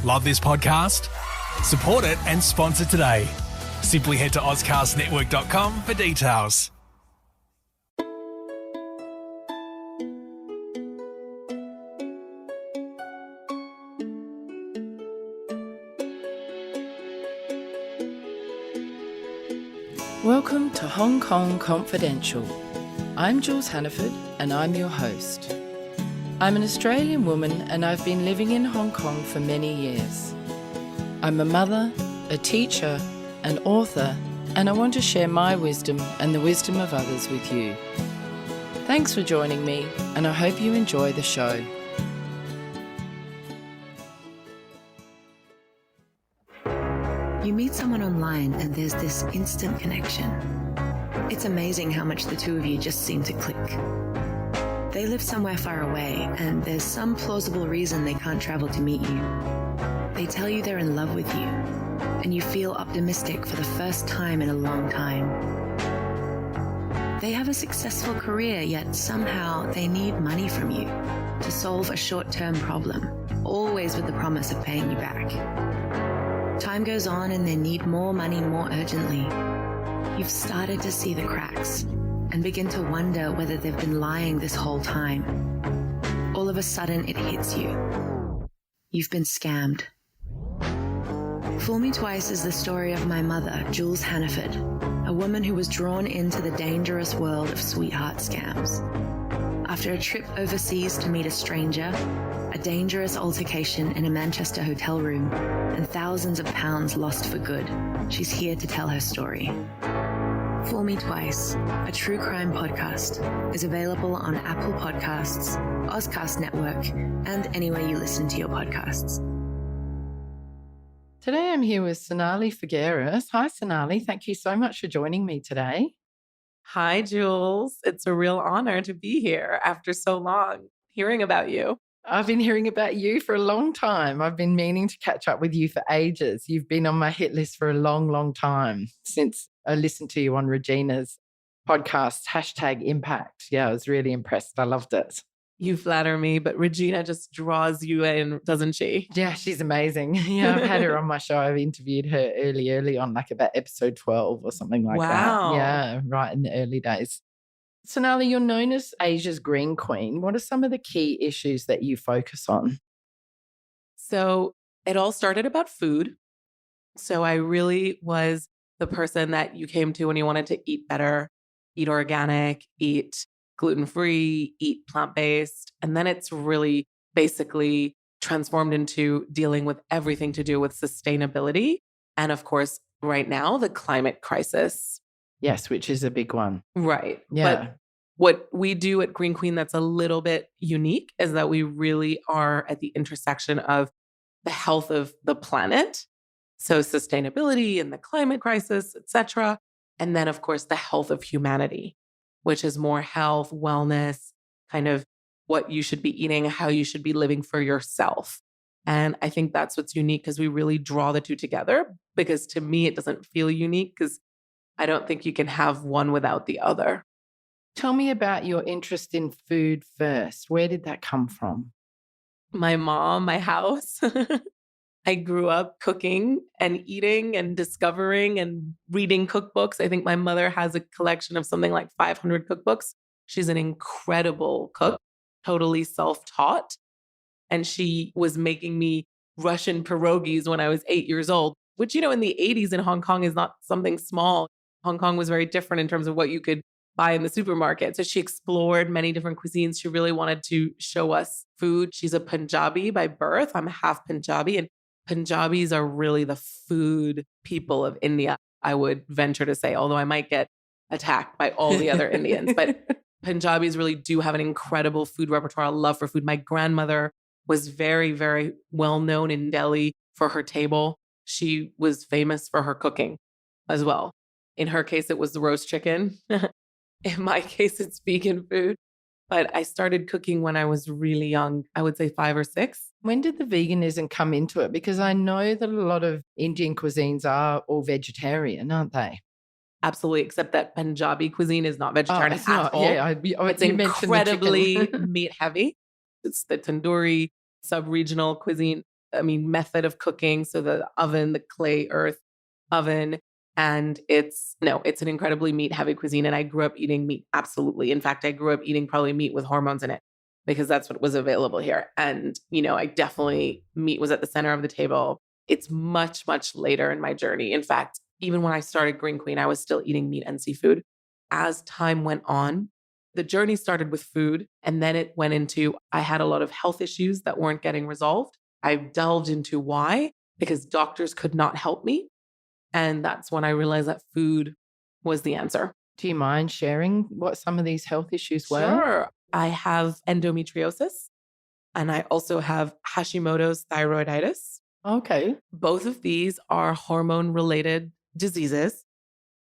Love this podcast? Support it and sponsor today. Simply head to ozcastnetwork.com for details. Welcome to Hong Kong Confidential. I'm Jules Hannaford and I'm your host. I'm an Australian woman and I've been living in Hong Kong for many years. I'm a mother, a teacher, an author, and I want to share my wisdom and the wisdom of others with you. Thanks for joining me and I hope you enjoy the show. You meet someone online and there's this instant connection. It's amazing how much the two of you just seem to click. They live somewhere far away and there's some plausible reason they can't travel to meet you. They tell you they're in love with you and you feel optimistic for the first time in a long time. They have a successful career, yet somehow they need money from you to solve a short-term problem, always with the promise of paying you back. Time goes on and they need more money more urgently. You've started to see the cracks and begin to wonder whether they've been lying this whole time. All of a sudden it hits you. You've been scammed. Fool Me Twice is the story of my mother, Jules Hannaford, a woman who was drawn into the dangerous world of sweetheart scams. After a trip overseas to meet a stranger, a dangerous altercation in a Manchester hotel room, and thousands of pounds lost for good, she's here to tell her story. Fool Me Twice, a true crime podcast, is available on Apple Podcasts, Ozcast Network, and anywhere you listen to your podcasts. Today I'm here with Sonalie Figueiras. Hi Sonalie, thank you so much for joining me today. Hi, Jules. It's a real honor to be here after so long hearing about you. I've been hearing about you for a long time. I've been meaning to catch up with you for ages. You've been on my hit list for a long, long time since I listened to you on Regina's podcast, #Impact. Yeah, I was really impressed. I loved it. You flatter me, but Regina just draws you in, doesn't she? Yeah, she's amazing. Yeah, I've had her on my show. I've interviewed her early on, like about episode 12 or something like Wow. that. Yeah, right in the early days. Sonalie, you're known as Asia's Green Queen. What are some of the key issues that you focus on? So it all started about food. So I really was the person that you came to when you wanted to eat better, eat organic, eat gluten-free, eat plant-based. And then it's really basically transformed into dealing with everything to do with sustainability. And of course, right now, the climate crisis. Yes, which is a big one. Right. Yeah. But what we do at Green Queen that's a little bit unique is that we really are at the intersection of the health of the planet, so sustainability and the climate crisis, et cetera. And then, of course, the health of humanity, which is more health, wellness, kind of what you should be eating, how you should be living for yourself. And I think that's what's unique because we really draw the two together, because to me, it doesn't feel unique because I don't think you can have one without the other. Tell me about your interest in food first. Where did that come from? My mom, my house. I grew up cooking and eating and discovering and reading cookbooks. I think my mother has a collection of something like 500 cookbooks. She's an incredible cook, totally self-taught. And she was making me Russian pierogies when I was 8 years old, which, in the 80s in Hong Kong is not something small. Hong Kong was very different in terms of what you could buy in the supermarket. So she explored many different cuisines. She really wanted to show us food. She's a Punjabi by birth. I'm half Punjabi, and Punjabis are really the food people of India, I would venture to say, although I might get attacked by all the other Indians. But Punjabis really do have an incredible food repertoire, a love for food. My grandmother was very, very well known in Delhi for her table. She was famous for her cooking as well. In her case, it was the roast chicken. In my case, it's vegan food. But I started cooking when I was really young, I would say 5 or 6. When did the veganism come into it? Because I know that a lot of Indian cuisines are all vegetarian, aren't they? Absolutely, except that Punjabi cuisine is not vegetarian it's at not. all. Yeah, it's you mentioned the incredibly chicken. meat heavy. It's the tandoori sub-regional cuisine. method of cooking. So the oven, the clay earth oven. And it's an incredibly meat heavy cuisine. And I grew up eating meat. Absolutely. In fact, I grew up eating probably meat with hormones in it because that's what was available here. And, I definitely, meat was at the center of the table. It's much, much later in my journey. In fact, even when I started Green Queen, I was still eating meat and seafood. As time went on, the journey started with food, and then it went into, I had a lot of health issues that weren't getting resolved. I delved into why, because doctors could not help me. And that's when I realized that food was the answer. Do you mind sharing what some of these health issues were? Sure. I have endometriosis, and I also have Hashimoto's thyroiditis. Okay. Both of these are hormone-related diseases.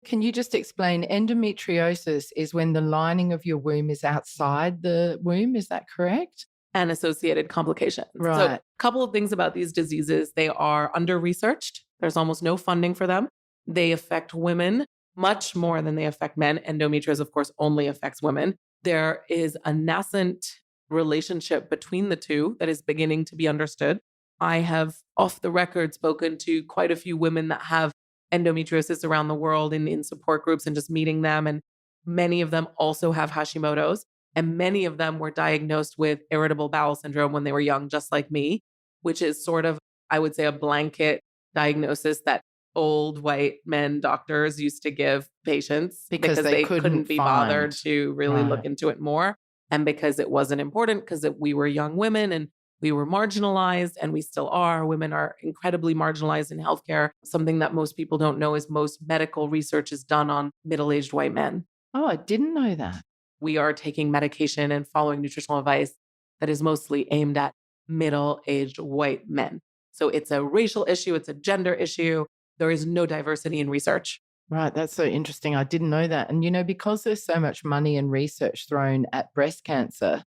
Can you just explain, endometriosis is when the lining of your womb is outside the womb, is that correct? And associated complications. Right. So a couple of things about these diseases. They are under-researched. There's almost no funding for them. They affect women much more than they affect men. Endometriosis, of course, only affects women. There is a nascent relationship between the two that is beginning to be understood. I have, off the record, spoken to quite a few women that have endometriosis around the world in support groups and just meeting them. And many of them also have Hashimoto's. And many of them were diagnosed with irritable bowel syndrome when they were young, just like me, which is sort of, I would say, a blanket diagnosis that old white men doctors used to give patients Because they couldn't be find. bothered to really look Right. into it more. And because it wasn't important, because we were young women and we were marginalized, and we still are. Women are incredibly marginalized in healthcare. Something that most people don't know is most medical research is done on middle-aged white men. Oh, I didn't know that. We are taking medication and following nutritional advice that is mostly aimed at middle-aged white men. So it's a racial issue, it's a gender issue. There is no diversity in research. Right. That's so interesting. I didn't know that. And, because there's so much money and research thrown at breast cancer,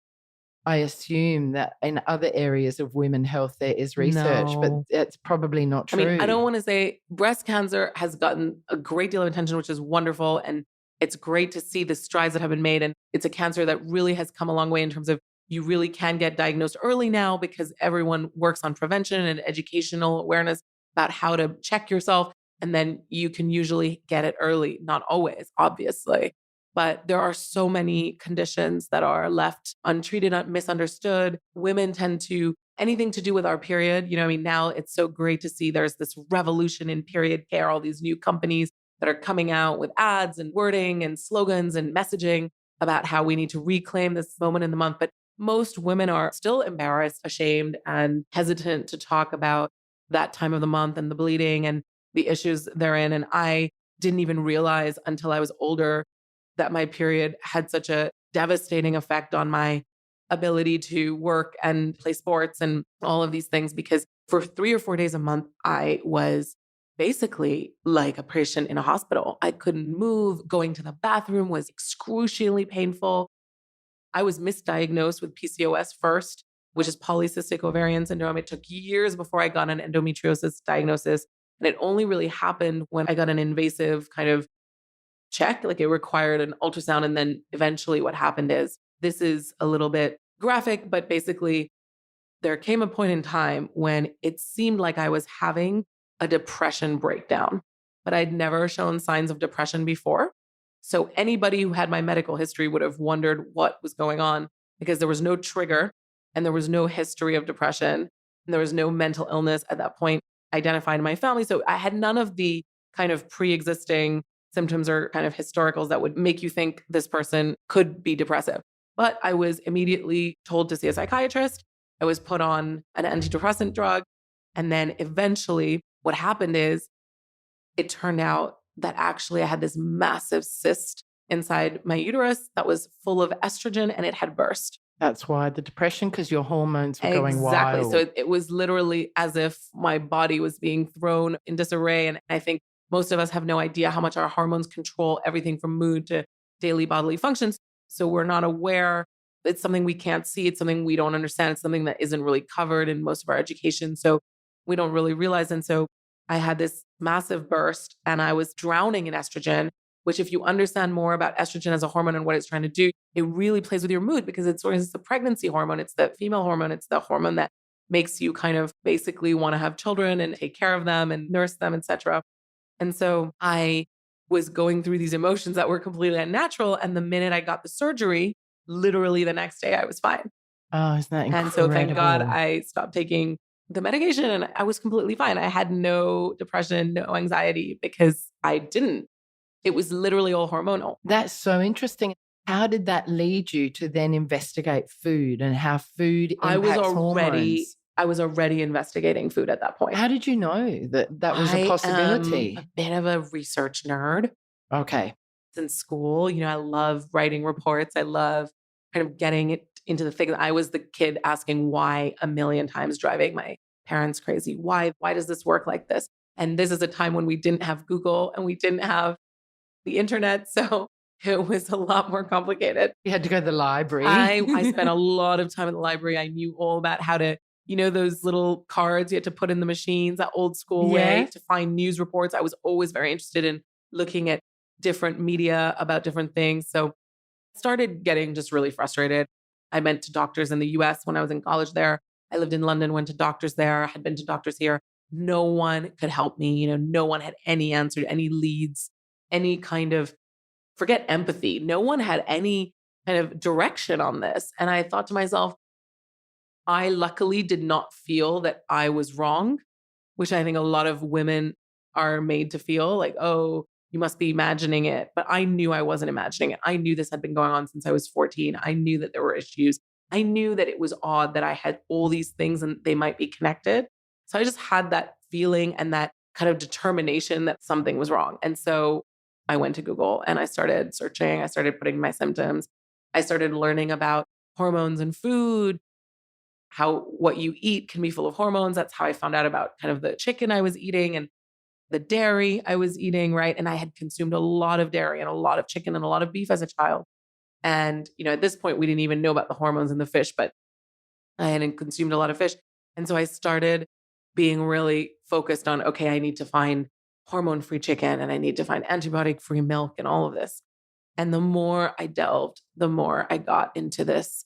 I assume that in other areas of women health, there is research, but No. that's probably not true. I don't want to say breast cancer has gotten a great deal of attention, which is wonderful. And it's great to see the strides that have been made. And it's a cancer that really has come a long way in terms of you really can get diagnosed early now because everyone works on prevention and educational awareness about how to check yourself. And then you can usually get it early, not always, obviously. But there are so many conditions that are left untreated, misunderstood. Women tend to, anything to do with our period, now it's so great to see there's this revolution in period care, all these new companies that are coming out with ads and wording and slogans and messaging about how we need to reclaim this moment in the month. But most women are still embarrassed, ashamed, and hesitant to talk about that time of the month and the bleeding and the issues therein. And I didn't even realize until I was older that my period had such a devastating effect on my ability to work and play sports and all of these things, because for 3 or 4 days a month, I was basically like a patient in a hospital. I couldn't move. Going to the bathroom was excruciatingly painful. I was misdiagnosed with PCOS first, which is polycystic ovarian syndrome. It took years before I got an endometriosis diagnosis. And it only really happened when I got an invasive kind of check, like it required an ultrasound. And then eventually what happened is, this is a little bit graphic, but basically there came a point in time when it seemed like I was having a depression breakdown, but I'd never shown signs of depression before. So anybody who had my medical history would have wondered what was going on, because there was no trigger and there was no history of depression and there was no mental illness at that point identified in my family. So I had none of the kind of pre-existing symptoms or kind of historicals that would make you think this person could be depressive. But I was immediately told to see a psychiatrist. I was put on an antidepressant drug. And then eventually what happened is, it turned out that actually I had this massive cyst inside my uterus that was full of estrogen and it had burst. That's why the depression, because your hormones were going Exactly. wild. So it was literally as if my body was being thrown in disarray. And I think most of us have no idea how much our hormones control everything from mood to daily bodily functions. So we're not aware. It's something we can't see. It's something we don't understand. It's something that isn't really covered in most of our education. So we don't really realize. And so I had this massive burst and I was drowning in estrogen, which, if you understand more about estrogen as a hormone and what it's trying to do, it really plays with your mood, because it's the pregnancy hormone. It's the female hormone. It's the hormone that makes you kind of basically want to have children and take care of them and nurse them, etc. And so I was going through these emotions that were completely unnatural. And the minute I got the surgery, literally the next day I was fine. Oh, isn't that incredible? And so thank God I stopped taking the medication and I was completely fine. I had no depression, no anxiety because I didn't. It was literally all hormonal. That's so interesting. How did that lead you to then investigate food and how food impacts hormones? I was already investigating food at that point. How did you know that that was a possibility? I'm a bit of a research nerd. Okay. In school, I love writing reports. I love kind of getting it into the thing. I was the kid asking why a million times, driving my parents crazy. Why does this work like this? And this is a time when we didn't have Google and we didn't have the internet. So it was a lot more complicated. You had to go to the library. I spent a lot of time at the library. I knew all about how to, those little cards you had to put in the machines, that old school way to find news reports. I was always very interested in looking at different media about different things. So I started getting just really frustrated. I went to doctors in the US when I was in college there. I lived in London, went to doctors there, had been to doctors here. No one could help me. No one had any answer, any leads, any kind of, forget empathy. No one had any kind of direction on this. And I thought to myself, I luckily did not feel that I was wrong, which I think a lot of women are made to feel like, oh, you must be imagining it. But I knew I wasn't imagining it. I knew this had been going on since I was 14. I knew that there were issues. I knew that it was odd that I had all these things and they might be connected. So I just had that feeling and that kind of determination that something was wrong. And so I went to Google and I started searching. I started putting my symptoms. I started learning about hormones and food, how what you eat can be full of hormones. That's how I found out about kind of the chicken I was eating and the dairy I was eating, right? And I had consumed a lot of dairy and a lot of chicken and a lot of beef as a child. And, at this point, we didn't even know about the hormones in the fish, but I hadn't consumed a lot of fish. And so I started being really focused on, okay, I need to find hormone-free chicken and I need to find antibiotic-free milk and all of this. And the more I delved, the more I got into this.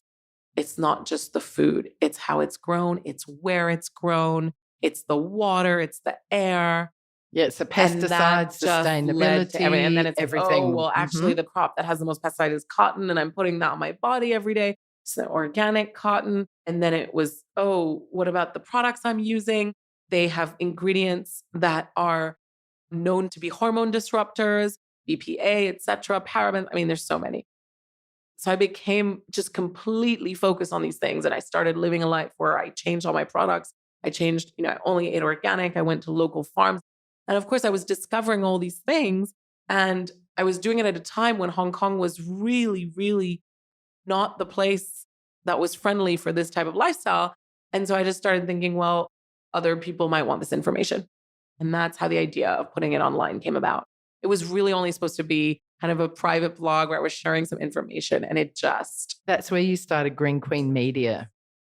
It's not just the food, it's how it's grown, it's where it's grown, it's the water, it's the air. Yeah, it's the pesticides, sustainability, and then it's everything. Like, actually the crop that has the most pesticide is cotton and I'm putting that on my body every day. It's the organic cotton. And then it was, what about the products I'm using? They have ingredients that are known to be hormone disruptors, BPA, etc., parabens. I mean, there's so many. So I became just completely focused on these things. And I started living a life where I changed all my products. I changed, I only ate organic. I went to local farms. And of course, I was discovering all these things. And I was doing it at a time when Hong Kong was really, really not the place that was friendly for this type of lifestyle. And so I just started thinking, well, other people might want this information. And that's how the idea of putting it online came about. It was really only supposed to be kind of a private blog where I was sharing some information and That's where you started Green Queen Media.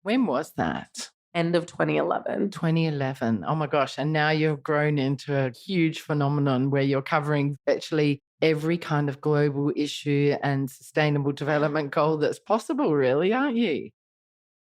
When was that? End of 2011. 2011. Oh my gosh. And now you've grown into a huge phenomenon where you're covering virtually every kind of global issue and sustainable development goal that's possible, really, aren't you?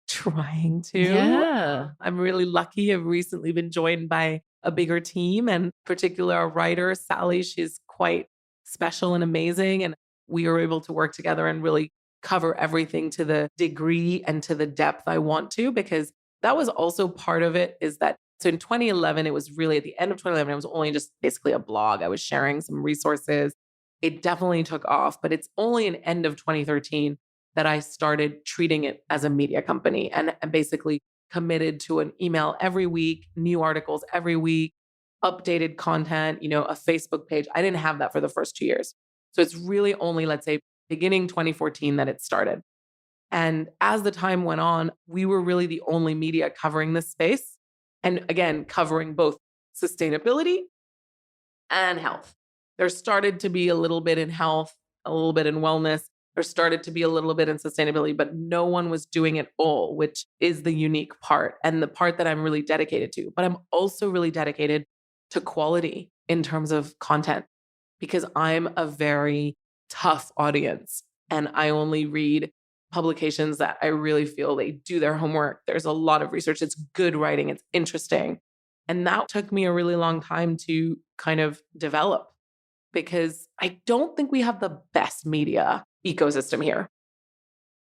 Trying to. Yeah. I'm really lucky. I've recently been joined by a bigger team and particular a writer, Sally. She's quite special and amazing. And we are able to work together and really cover everything to the degree and to the depth I want to, because that was also part of it is that, so in 2011, it was really at the end of 2011, it was only just basically a blog. I was sharing some resources. It definitely took off, but it's only in end of 2013 that I started treating it as a media company and basically committed to an email every week, new articles every week, updated content, a Facebook page. I didn't have that for the first 2 years. So it's really only, let's say, beginning 2014 that it started. And as the time went on, we were really the only media covering this space. And again, covering both sustainability and health. There started to be a little bit in health, a little bit in wellness. There started to be a little bit in sustainability, but no one was doing it all, which is the unique part and the part that I'm really dedicated to. But I'm also really dedicated to quality in terms of content because I'm a very tough audience and I only read publications that I really feel they do their homework. There's a lot of research. It's good writing. It's interesting. And that took me a really long time to kind of develop because I don't think we have the best media ecosystem here.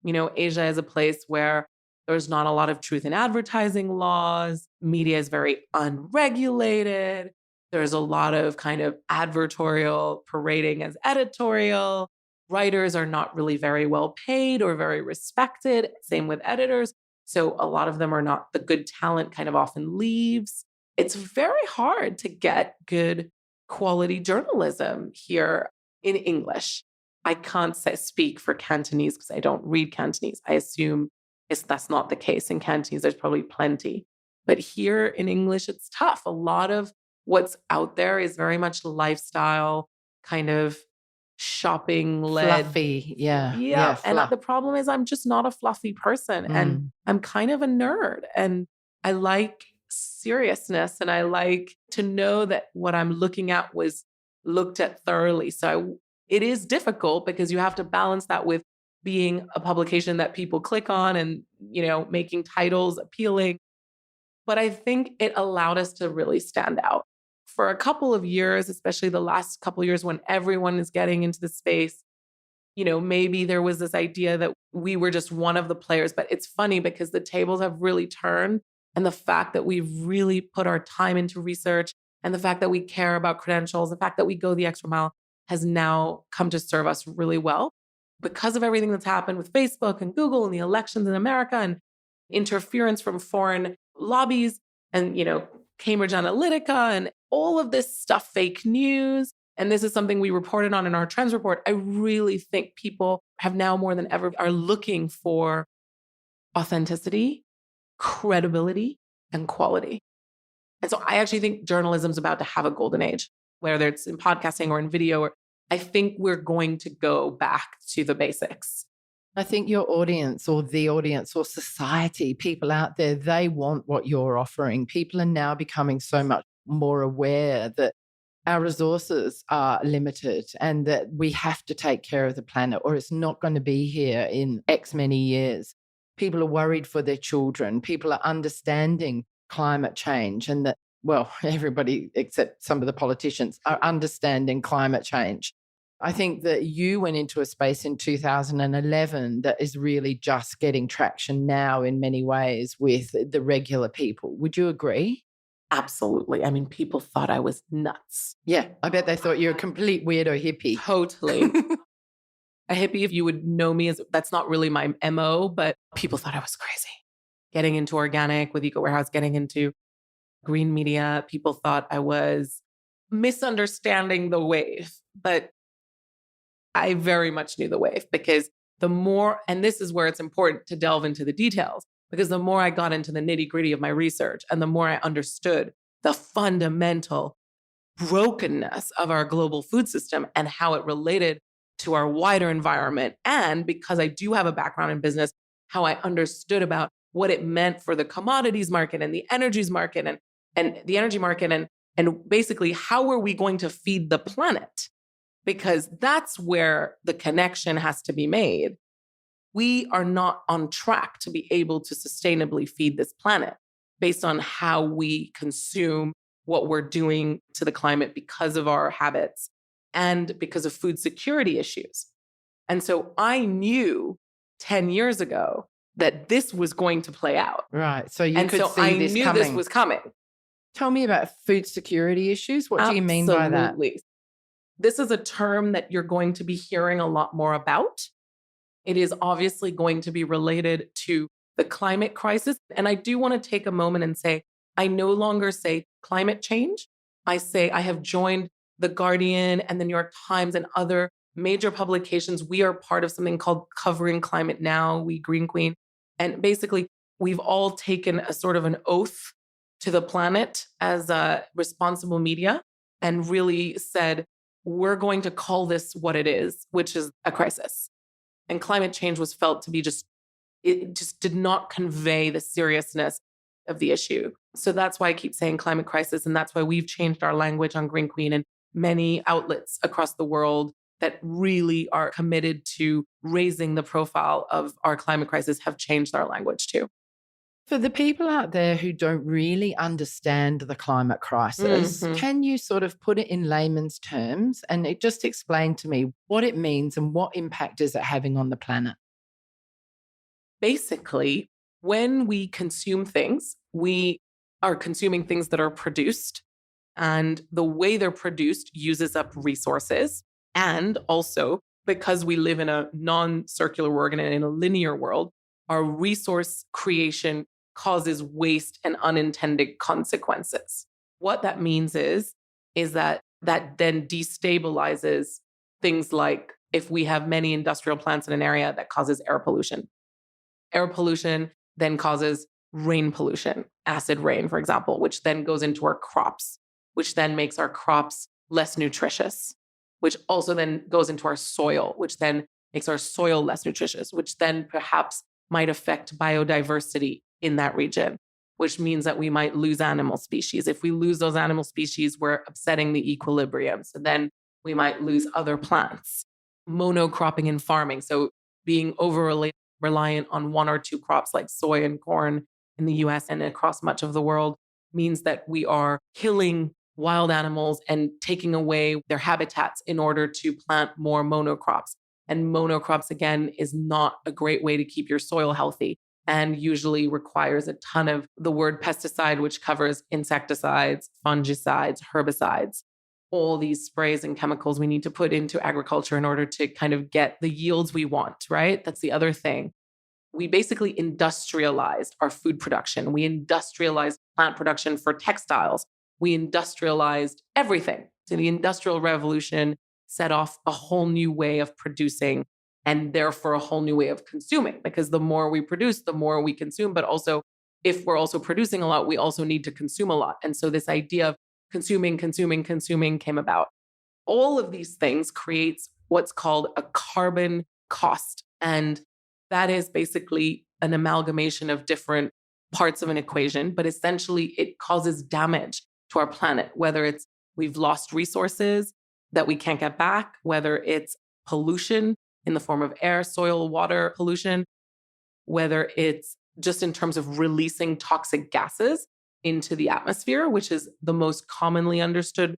Asia is a place where there's not a lot of truth in advertising laws. Media is very unregulated. There's a lot of kind of advertorial parading as editorial. Writers are not really very well paid or very respected. Same with editors. So a lot of them are not the good talent kind of often leaves. It's very hard to get good quality journalism here in English. I can't speak for Cantonese because I don't read Cantonese. I assume that's not the case. In Cantonese, there's probably plenty. But here in English, it's tough. A lot of what's out there is very much lifestyle, kind of shopping led. Fluffy. Yeah. Yeah. And the problem is I'm just not a fluffy person. And I'm kind of a nerd. And I like seriousness. And I like to know that what I'm looking at was looked at thoroughly. So it is difficult because you have to balance that with being a publication that people click on and, making titles appealing. But I think it allowed us to really stand out. For a couple of years, especially the last couple of years when everyone is getting into the space, maybe there was this idea that we were just one of the players. But it's funny because the tables have really turned. And the fact that we've really put our time into research and the fact that we care about credentials, the fact that we go the extra mile has now come to serve us really well because of everything that's happened with Facebook and Google and the elections in America and interference from foreign lobbies and, Cambridge Analytica and all of this stuff, fake news. And this is something we reported on in our trends report. I really think people have now more than ever are looking for authenticity, credibility, and quality. And so I actually think journalism's about to have a golden age, whether it's in podcasting or in video. I think we're going to go back to the basics. I think your audience or the audience or society, people out there, they want what you're offering. People are now becoming so much more aware that our resources are limited and that we have to take care of the planet or it's not going to be here in X many years. People are worried for their children. People are understanding climate change and that, well, everybody except some of the politicians are understanding climate change. I think that you went into a space in 2011 that is really just getting traction now in many ways with the regular people. Would you agree? Absolutely. I mean, people thought I was nuts. Yeah, I bet they thought you're a complete weirdo hippie. Totally. A hippie, if you would know me, that's not really my MO, but people thought I was crazy. Getting into organic with Eco Warehouse, getting into green media, people thought I was misunderstanding the wave. But I very much knew the wave because the more, and this is where it's important to delve into the details, because the more I got into the nitty gritty of my research and the more I understood the fundamental brokenness of our global food system and how it related to our wider environment. And because I do have a background in business, how I understood about what it meant for the commodities market and the energies market and the energy market and basically how are we going to feed the planet? Because that's where the connection has to be made. We are not on track to be able to sustainably feed this planet based on how we consume what we're doing to the climate because of our habits and because of food security issues. And so I knew 10 years ago that this was going to play out. Right. So you and could so see I this knew coming. this was coming. Tell me about food security issues. What do you mean by that? Absolutely. This is a term that you're going to be hearing a lot more about. It is obviously going to be related to the climate crisis. And I do want to take a moment and say, I no longer say climate change. I say I have joined The Guardian and the New York Times and other major publications. We are part of something called Covering Climate Now, we Green Queen. And basically, we've all taken a sort of an oath to the planet as a responsible media and really said, we're going to call this what it is, which is a crisis. And climate change was felt to be it just did not convey the seriousness of the issue. So that's why I keep saying climate crisis. And that's why we've changed our language on Green Queen and many outlets across the world that really are committed to raising the profile of our climate crisis have changed our language too. For the people out there who don't really understand the climate crisis, Mhm. can you sort of put it in layman's terms and just explain to me what it means and what impact is it having on the planet? Basically, when we consume things, we are consuming things that are produced, and the way they're produced uses up resources. And also, because we live in a non circular world and in a linear world, our resource creation causes waste and unintended consequences. What that means is that then destabilizes things like if we have many industrial plants in an area that causes air pollution. Air pollution then causes rain pollution, acid rain, for example, which then goes into our crops, which then makes our crops less nutritious, which also then goes into our soil, which then makes our soil less nutritious, which then perhaps might affect biodiversity in that region, which means that we might lose animal species. If we lose those animal species, we're upsetting the equilibrium. So then we might lose other plants. Monocropping and farming. So being over reliant on one or two crops like soy and corn in the US and across much of the world means that we are killing wild animals and taking away their habitats in order to plant more monocrops. And monocrops, again, is not a great way to keep your soil healthy and usually requires a ton of the word pesticide, which covers insecticides, fungicides, herbicides, all these sprays and chemicals we need to put into agriculture in order to kind of get the yields we want, right? That's the other thing. We basically industrialized our food production. We industrialized plant production for textiles. We industrialized everything. So the Industrial Revolution set off a whole new way of producing and therefore a whole new way of consuming, because the more we produce, the more we consume. But also, if we're also producing a lot, we also need to consume a lot. And so this idea of consuming came about. All of these things creates what's called a carbon cost. And that is basically an amalgamation of different parts of an equation, but essentially it causes damage to our planet, whether it's we've lost resources that we can't get back, whether it's pollution in the form of air, soil, water pollution, whether it's just in terms of releasing toxic gases into the atmosphere, which is the most commonly understood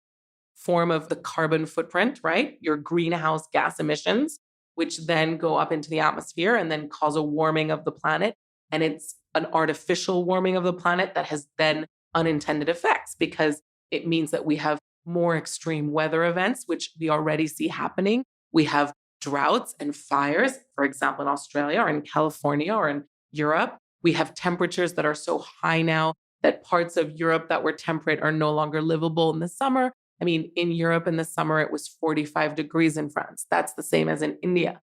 form of the carbon footprint, right? Your greenhouse gas emissions, which then go up into the atmosphere and then cause a warming of the planet. And it's an artificial warming of the planet that has then unintended effects because it means that we have more extreme weather events, which we already see happening. We have droughts and fires, for example, in Australia or in California or in Europe. We have temperatures that are so high now that parts of Europe that were temperate are no longer livable in the summer. I mean, in Europe in the summer, it was 45 degrees in France. That's the same as in India,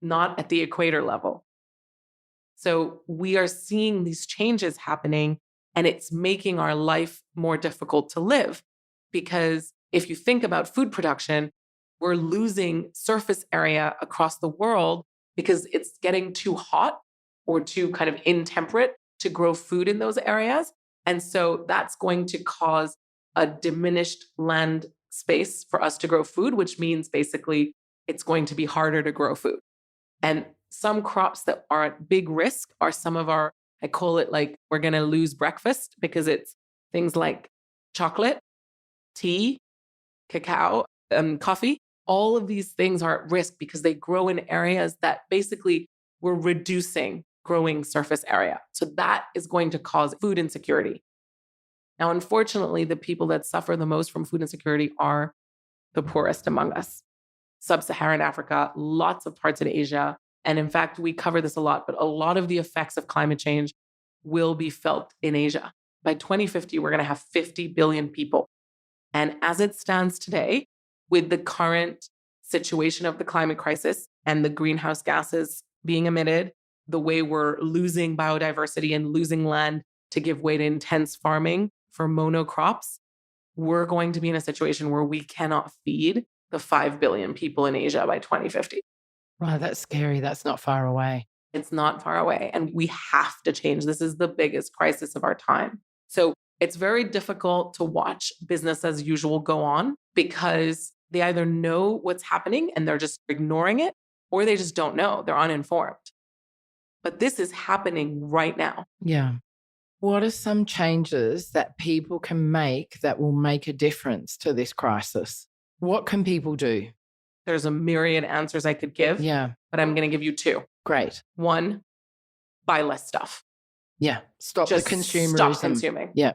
not at the equator level. So we are seeing these changes happening, and it's making our life more difficult to live. Because if you think about food production, we're losing surface area across the world because it's getting too hot or too kind of intemperate to grow food in those areas. And so that's going to cause a diminished land space for us to grow food, which means basically it's going to be harder to grow food. And some crops that are at big risk are some of our, I call it like we're going to lose breakfast because it's things like chocolate, tea, cacao, coffee. All of these things are at risk because they grow in areas that basically we're reducing growing surface area. So that is going to cause food insecurity. Now, unfortunately, the people that suffer the most from food insecurity are the poorest among us. Sub-Saharan Africa, lots of parts in Asia. And in fact, we cover this a lot, but a lot of the effects of climate change will be felt in Asia. By 2050, we're going to have 50 billion people. And as it stands today, with the current situation of the climate crisis and the greenhouse gases being emitted, the way we're losing biodiversity and losing land to give way to intense farming for monocrops, we're going to be in a situation where we cannot feed the 5 billion people in Asia by 2050. Wow, that's scary. That's not far away. It's not far away. And we have to change. This is the biggest crisis of our time. So it's very difficult to watch business as usual go on because They either know what's happening and they're just ignoring it, or they just don't know. They're uninformed. But this is happening right now. Yeah. What are some changes that people can make that will make a difference to this crisis? What can people do? There's a myriad answers I could give. Yeah. But I'm going to give you two. Great. One, buy less stuff. Yeah. Stop Just the consumerism. stop consuming. Yeah.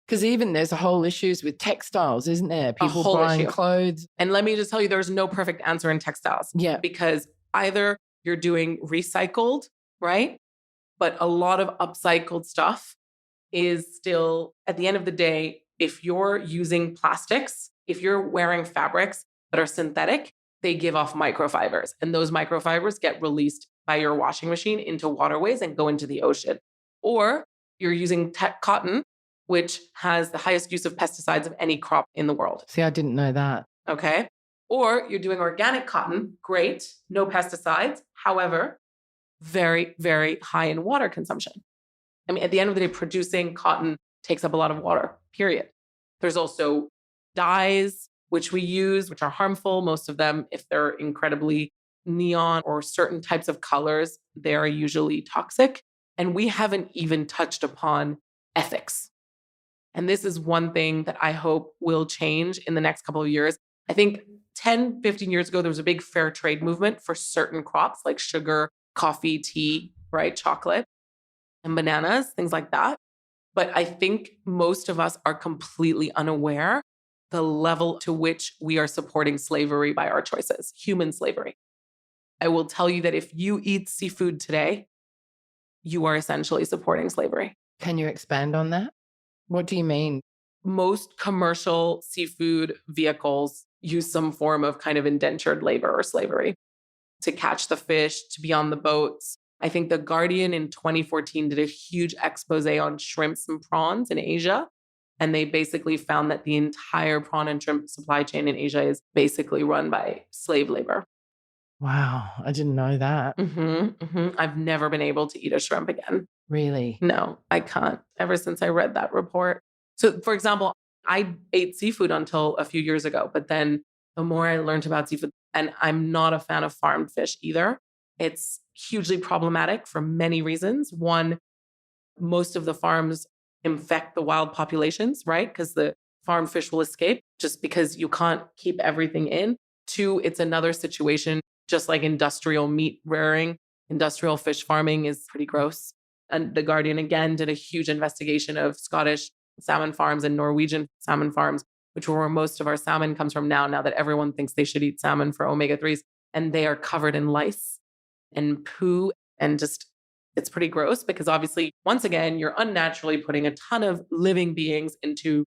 Because even there's a whole issues with textiles, isn't there? People whole buying issue. clothes. And let me just tell you, there's no perfect answer in textiles. Yeah. Because either you're doing recycled, right? But a lot of upcycled stuff is still, at the end of the day, if you're using plastics, if you're wearing fabrics that are synthetic, they give off microfibers. And those microfibers get released by your washing machine into waterways and go into the ocean. Or you're using cotton, which has the highest use of pesticides of any crop in the world. See, I didn't know that. Okay. Or you're doing organic cotton, great, no pesticides. However, very, very high in water consumption. I mean, at the end of the day, producing cotton takes up a lot of water, period. There's also dyes, which we use, which are harmful. Most of them, if they're incredibly neon or certain types of colors, they are usually toxic. And we haven't even touched upon ethics. And this is one thing that I hope will change in the next couple of years. I think 10, 15 years ago, there was a big fair trade movement for certain crops like sugar, coffee, tea, right? Chocolate and bananas, things like that. But I think most of us are completely unaware the level to which we are supporting slavery by our choices, human slavery. I will tell you that if you eat seafood today, you are essentially supporting slavery. Can you expand on that? What do you mean? Most commercial seafood vehicles use some form of kind of indentured labor or slavery to catch the fish, to be on the boats. I think The Guardian in 2014 did a huge expose on shrimps and prawns in Asia. And they basically found that the entire prawn and shrimp supply chain in Asia is basically run by slave labor. Wow, I didn't know that. I've never been able to eat a shrimp again. Really? No, I can't. Ever since I read that report. So, for example, I ate seafood until a few years ago, but then the more I learned about seafood, and I'm not a fan of farmed fish either. It's hugely problematic for many reasons. One, most of the farms infect the wild populations, right? Because the farmed fish will escape just because you can't keep everything in. Two, it's another situation, just like industrial meat rearing, industrial fish farming is pretty gross. And The Guardian, again, did a huge investigation of Scottish salmon farms and Norwegian salmon farms, which are where most of our salmon comes from now that everyone thinks they should eat salmon for omega-3s. And they are covered in lice and poo and just, it's pretty gross because obviously, once again, you're unnaturally putting a ton of living beings into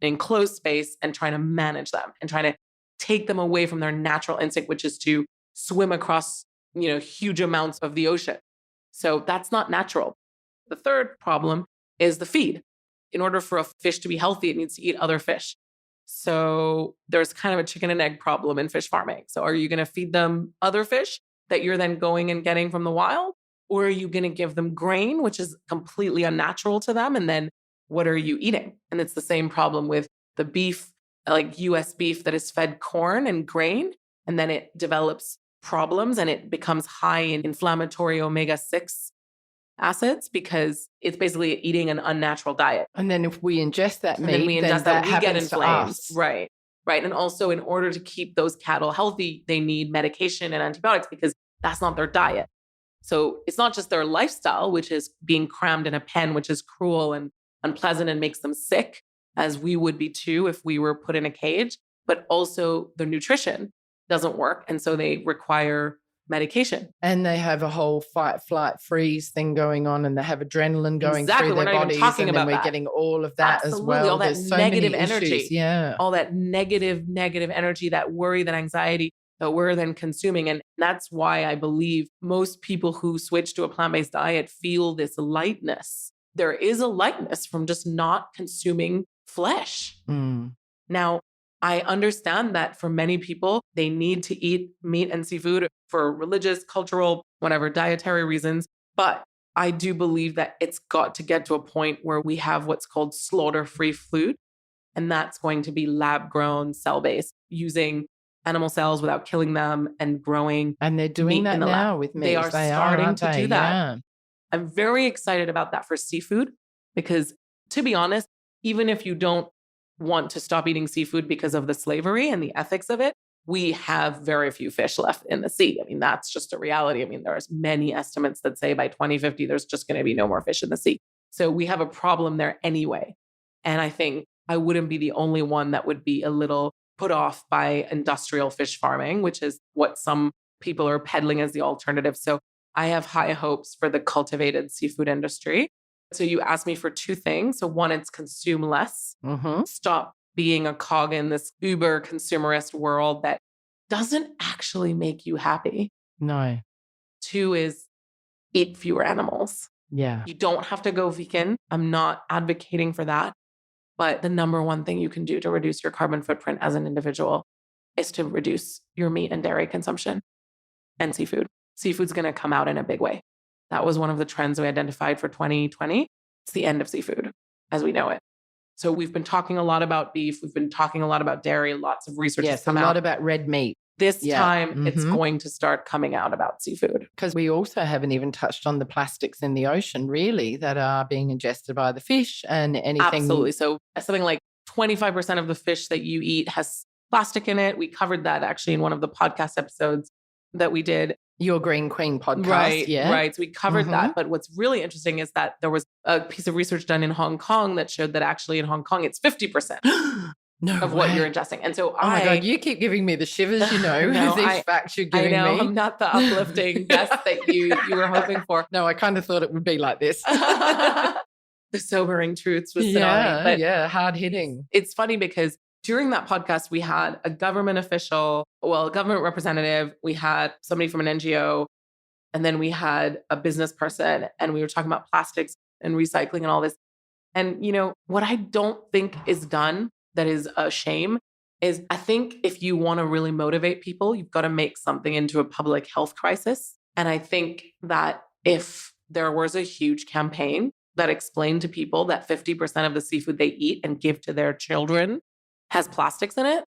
an enclosed space and trying to manage them and trying to take them away from their natural instinct, which is to swim across, huge amounts of the ocean. So that's not natural. The third problem is the feed. In order for a fish to be healthy, it needs to eat other fish. So there's kind of a chicken and egg problem in fish farming. So are you going to feed them other fish that you're then going and getting from the wild? Or are you going to give them grain, which is completely unnatural to them? And then what are you eating? And it's the same problem with the beef, like US beef that is fed corn and grain. And then it develops problems and it becomes high in inflammatory omega-6 acids because it's basically eating an unnatural diet. And then if we ingest that meat, then we ingest that, we get inflamed. Us. Right. And also in order to keep those cattle healthy, they need medication and antibiotics because that's not their diet. So it's not just their lifestyle, which is being crammed in a pen, which is cruel and unpleasant and makes them sick, as we would be too if we were put in a cage, but also their nutrition doesn't work. And so they require medication. And they have a whole fight, flight, freeze thing going on and they have adrenaline going exactly. through their We're not bodies. Even talking and about then we're that. getting all of that Absolutely. as well. All that There's so negative many energy. Issues. Yeah. All that negative energy, that worry, that anxiety that we're then consuming. And that's why I believe most people who switch to a plant-based diet feel this lightness. There is a lightness from just not consuming flesh. Now, I understand that for many people, they need to eat meat and seafood for religious, cultural, whatever, dietary reasons. But I do believe that it's got to get to a point where we have what's called slaughter-free food. And that's going to be lab-grown, cell-based, using animal cells without killing them and growing. And they're doing meat that in the now lab. with meat. They are starting to do that. Yeah. I'm very excited about that for seafood because, to be honest, even if you don't want to stop eating seafood because of the slavery and the ethics of it, we have very few fish left in the sea. I mean, that's just a reality. I mean, there's many estimates that say by 2050, there's just going to be no more fish in the sea. So we have a problem there anyway. And I think I wouldn't be the only one that would be a little put off by industrial fish farming, which is what some people are peddling as the alternative. So I have high hopes for the cultivated seafood industry. So you asked me for two things. So one, it's consume less, stop being a cog in this uber consumerist world that doesn't actually make you happy. No. Two is eat fewer animals. Yeah. You don't have to go vegan. I'm not advocating for that. But the number one thing you can do to reduce your carbon footprint as an individual is to reduce your meat and dairy consumption and seafood. Seafood's going to come out in a big way. That was one of the trends we identified for 2020. It's the end of seafood as we know it. So we've been talking a lot about beef. We've been talking a lot about dairy. Lots of research has come out. Yes, a lot about red meat. This time, it's going to start coming out about seafood. Because we also haven't even touched on the plastics in the ocean, really, that are being ingested by the fish and anything. Absolutely. So something like 25% of the fish that you eat has plastic in it. We covered that actually in one of the podcast episodes that we did. Your Green Queen podcast. Right, yeah. right. So we covered that. But what's really interesting is that there was a piece of research done in Hong Kong that showed that actually in Hong Kong, it's 50%. Of what you're ingesting. And so my God, you keep giving me the shivers, with these facts you're giving me. I know, I'm not the uplifting guest that you were hoping for. No, I kind of thought it would be like this. The sobering truths with Sonalie. Yeah, hard hitting. It's funny because during that podcast, we had a government official, a government representative, we had somebody from an NGO, and then we had a business person, and we were talking about plastics and recycling and all this. And, what I don't think is done that is a shame is I think if you want to really motivate people, you've got to make something into a public health crisis. And I think that if there was a huge campaign that explained to people that 50% of the seafood they eat and give to their children has plastics in it,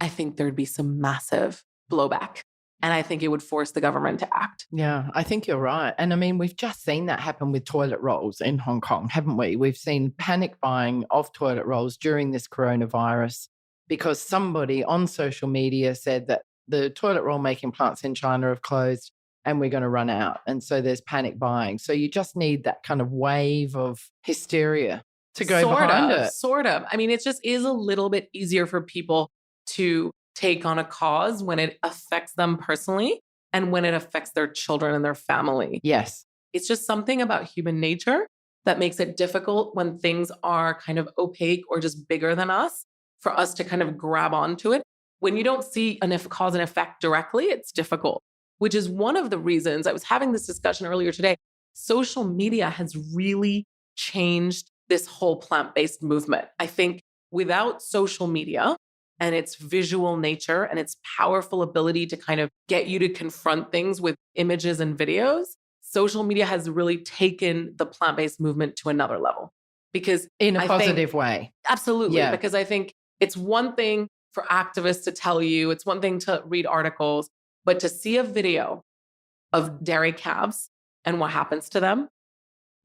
I think there'd be some massive blowback. And I think it would force the government to act. Yeah, I think you're right. And I mean, we've just seen that happen with toilet rolls in Hong Kong, haven't we? We've seen panic buying of toilet rolls during this coronavirus because somebody on social media said that the toilet roll making plants in China have closed and we're going to run out. And so there's panic buying. So you just need that kind of wave of hysteria to go behind it. Sort of. I mean, it just is a little bit easier for people to take on a cause when it affects them personally and when it affects their children and their family. Yes. It's just something about human nature that makes it difficult when things are kind of opaque or just bigger than us for us to kind of grab onto it. When you don't see cause and effect directly, it's difficult, which is one of the reasons I was having this discussion earlier today. Social media has really changed this whole plant-based movement. I think without social media, and its visual nature and its powerful ability to kind of get you to confront things with images and videos, social media has really taken the plant-based movement to another level. Because in a positive way. Absolutely. Yeah. Because I think it's one thing for activists to tell you, it's one thing to read articles, but to see a video of dairy calves and what happens to them,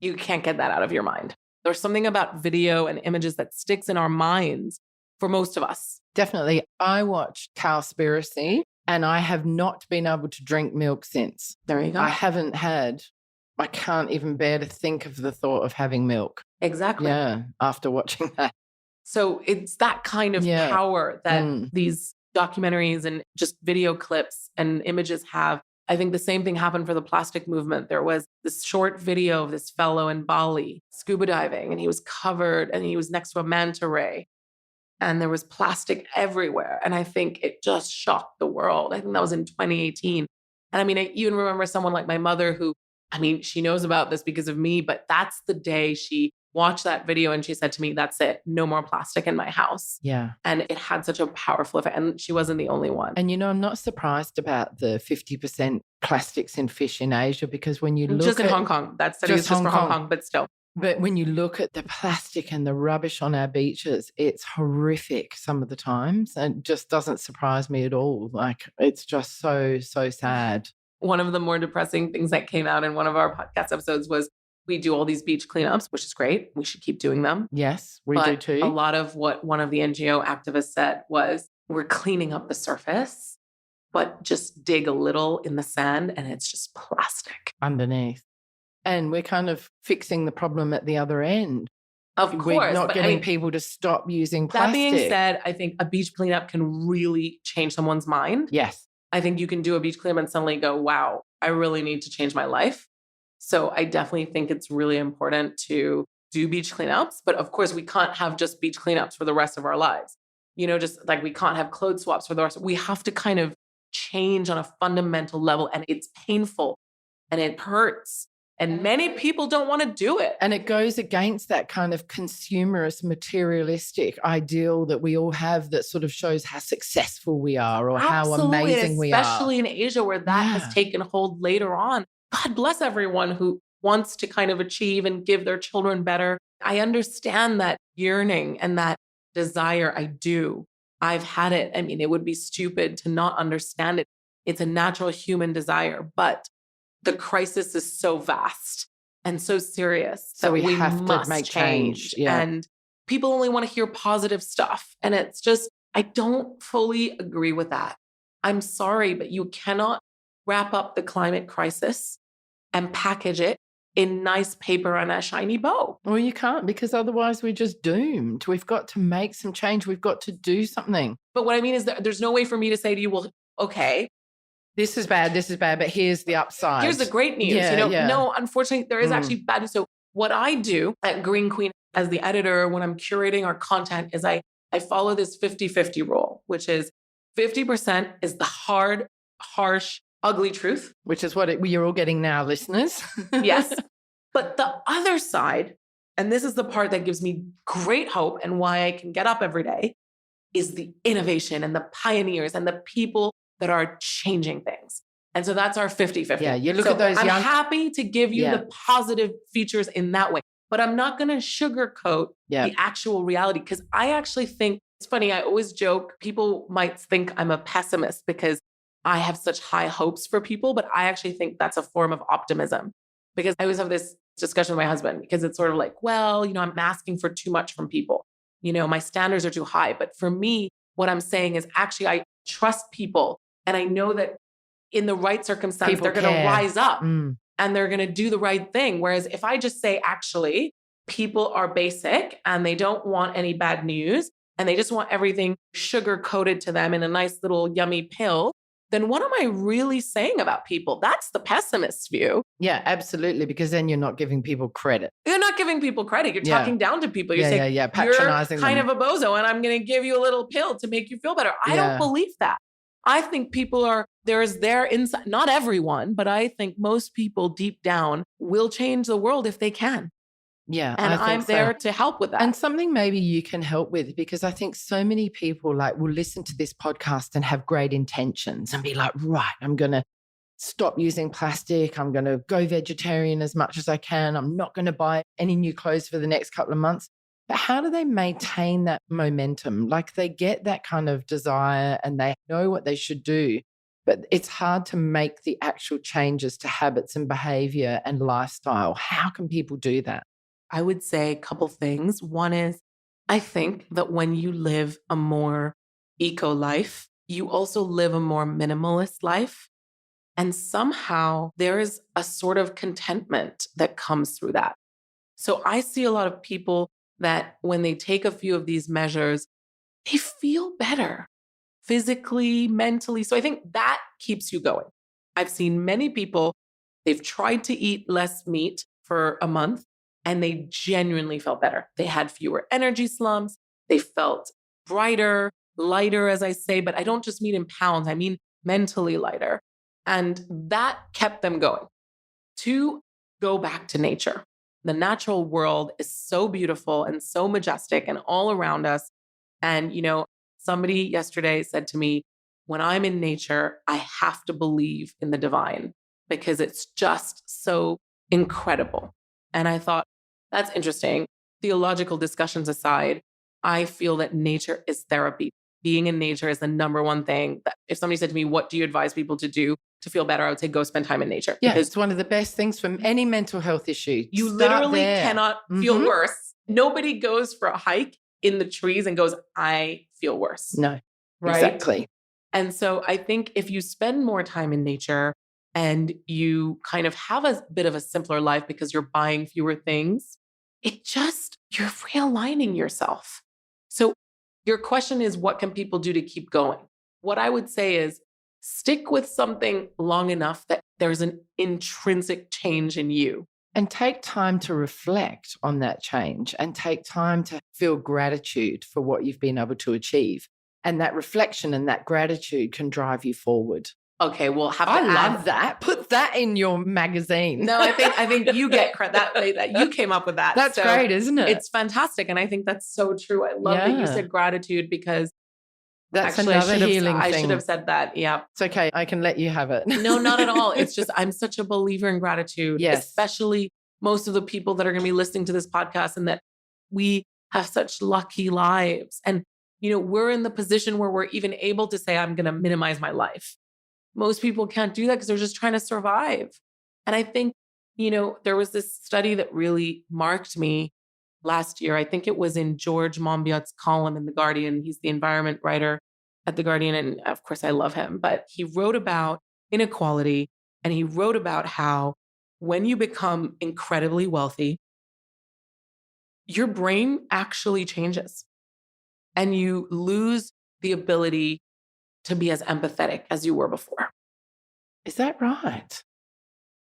you can't get that out of your mind. There's something about video and images that sticks in our minds for most of us. Definitely. I watched Cowspiracy and I have not been able to drink milk since. There you go. I can't even bear to think of the thought of having milk. Exactly. Yeah, after watching that. So it's that kind of power that these documentaries and just video clips and images have. I think the same thing happened for the plastic movement. There was this short video of this fellow in Bali scuba diving, and he was covered and he was next to a manta ray. And there was plastic everywhere. And I think it just shocked the world. I think that was in 2018. And I mean, I even remember someone like my mother who, she knows about this because of me, but that's the day she watched that video and she said to me, that's it, no more plastic in my house. Yeah. And it had such a powerful effect. And she wasn't the only one. And I'm not surprised about the 50% plastics in fish in Asia because when you look just in Hong Kong, that study is just for Hong Kong, but still. But when you look at the plastic and the rubbish on our beaches, it's horrific some of the times, and just doesn't surprise me at all. Like, it's just so, so sad. One of the more depressing things that came out in one of our podcast episodes was we do all these beach cleanups, which is great. We should keep doing them. Yes, we do too. A lot of what one of the NGO activists said was, we're cleaning up the surface, but just dig a little in the sand and it's just plastic underneath. And we're kind of fixing the problem at the other end. Of course. We're not getting people to stop using plastic. That being said, I think a beach cleanup can really change someone's mind. Yes. I think you can do a beach cleanup and suddenly go, wow, I really need to change my life. So I definitely think it's really important to do beach cleanups. But of course, we can't have just beach cleanups for the rest of our lives. You know, just like we can't have clothes swaps for the rest. We have to kind of change on a fundamental level. And it's painful and it hurts. And many people don't want to do it. And it goes against that kind of consumerist, materialistic ideal that we all have that sort of shows how successful we are or how amazing we are. Especially in Asia where that has taken hold later on. God bless everyone who wants to kind of achieve and give their children better. I understand that yearning and that desire. I do. I've had it. I mean, it would be stupid to not understand it. It's a natural human desire, but the crisis is so vast and so serious. So we have to make change. Yeah. And people only want to hear positive stuff. And it's just, I don't fully agree with that. I'm sorry, but you cannot wrap up the climate crisis and package it in nice paper and a shiny bow. Well, you can't, because otherwise we're just doomed. We've got to make some change. We've got to do something. But what I mean is that there's no way for me to say to you, well, okay, this is bad, but here's the upside. Here's the great news. No, unfortunately, there is actually bad news. So what I do at Green Queen as the editor, when I'm curating our content, is I follow this 50-50 rule, which is 50% is the hard, harsh, ugly truth. Which is what you're all getting now, listeners. Yes. But the other side, and this is the part that gives me great hope and why I can get up every day, is the innovation and the pioneers and the people that are changing things. And so that's our 50-50. Yeah, you look at those I'm happy to give you the positive features in that way, but I'm not going to sugarcoat the actual reality, because I actually think, it's funny, I always joke, people might think I'm a pessimist because I have such high hopes for people, but I actually think that's a form of optimism, because I always have this discussion with my husband, because it's sort of like, well, I'm asking for too much from people. My standards are too high. But for me, what I'm saying is actually I trust people. And I know that in the right circumstance, people they're going to rise up and they're going to do the right thing. Whereas if I just say, actually, people are basic and they don't want any bad news and they just want everything sugar coated to them in a nice little yummy pill, then what am I really saying about people? That's the pessimist's view. Yeah, absolutely. Because then you're not giving people credit. You're not giving people credit. You're talking down to people. You're saying, patronizing you're kind of a bozo and I'm going to give you a little pill to make you feel better. I don't believe that. I think people there's their inside, not everyone, but I think most people deep down will change the world if they can. Yeah. And I'm there to help with that. And something maybe you can help with, because I think so many people will listen to this podcast and have great intentions and be like, right, I'm going to stop using plastic. I'm going to go vegetarian as much as I can. I'm not going to buy any new clothes for the next couple of months. But how do they maintain that momentum? Like, they get that kind of desire and they know what they should do, but it's hard to make the actual changes to habits and behavior and lifestyle. How can people do that? I would say a couple things. One is, I think that when you live a more eco life, you also live a more minimalist life. And somehow there is a sort of contentment that comes through that. So I see a lot of people that when they take a few of these measures, they feel better physically, mentally. So I think that keeps you going. I've seen many people, they've tried to eat less meat for a month and they genuinely felt better. They had fewer energy slumps. They felt brighter, lighter, as I say, but I don't just mean in pounds. I mean mentally lighter. And that kept them going. To go back to nature. The natural world is so beautiful and so majestic and all around us. And, somebody yesterday said to me, when I'm in nature, I have to believe in the divine because it's just so incredible. And I thought, That's interesting. Theological discussions aside, I feel that nature is therapy. Being in nature is the number one thing that if somebody said to me, what do you advise people to do to feel better? I would say go spend time in nature. Yeah, Because it's one of the best things from any mental health issue. you Start literally there. cannot feel worse. Nobody goes for a hike in the trees and goes, I feel worse. No, right? exactly. And so I think if you spend more time in nature and you kind of have a bit of a simpler life because you're buying fewer things, you're realigning yourself. So your question is, what can people do to keep going? What I would say is stick with something long enough that there's an intrinsic change in you. And take time to reflect on that change and take time to feel gratitude for what you've been able to achieve. And that reflection and that gratitude can drive you forward. Okay, well, I love that. Put that in your magazine. No, I think you get credit that you came up with that. That's great, isn't it? It's fantastic. And I think that's so true. I love that you said gratitude because that's actually another healing thing. I should have said that. Yeah. It's okay. I can let you have it. No, not at all. It's just I'm such a believer in gratitude, especially most of the people that are going to be listening to this podcast and that we have such lucky lives. And, we're in the position where we're even able to say, I'm going to minimize my life. Most people can't do that because they're just trying to survive. And I think, there was this study that really marked me last year. I think it was in George Monbiot's column in The Guardian. He's the environment writer at The Guardian. And of course, I love him. But he wrote about inequality and he wrote about how when you become incredibly wealthy, your brain actually changes and you lose the ability to be as empathetic as you were before. Is that right?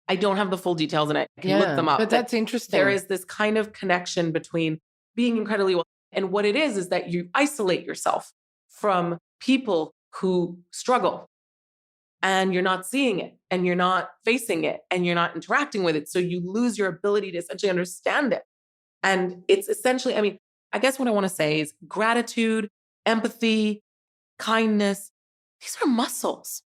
I don't have the full details and I can look them up. But that's interesting. There is this kind of connection between being incredibly well and what it is that you isolate yourself from people who struggle and you're not seeing it and you're not facing it and you're not interacting with it. So you lose your ability to essentially understand it. And it's essentially, I guess what I want to say is gratitude, empathy, kindness. These are muscles.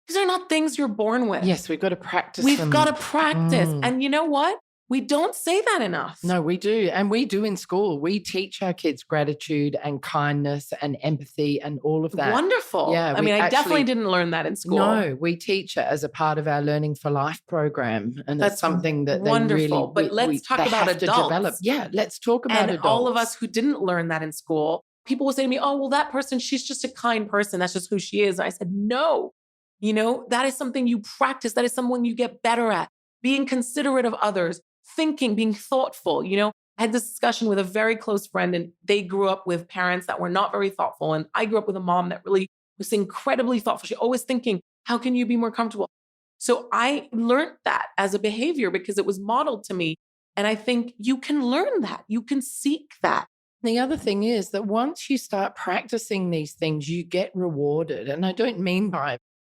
These are not things you're born with. Yes, we've got to practice We've them. got to practice. And you know what? We don't say that enough. No, we do. And we do in school. We teach our kids gratitude and kindness and empathy and all of that. Wonderful. Yeah, I definitely didn't learn that in school. No, we teach it as a part of our Learning for Life program. And that's something that wonderful. They really, but let's talk about adults. Develop. Yeah, let's talk about and adults. All of us who didn't learn that in school, people will say to me, oh, well, that person, she's just a kind person. That's just who she is. And I said, no, that is something you practice. That is something you get better at. Being considerate of others, thinking, being thoughtful. I had this discussion with a very close friend and they grew up with parents that were not very thoughtful. And I grew up with a mom that really was incredibly thoughtful. She always thinking, how can you be more comfortable? So I learned that as a behavior because it was modeled to me. And I think you can learn that. You can seek that. The other thing is that once you start practicing these things, you get rewarded. And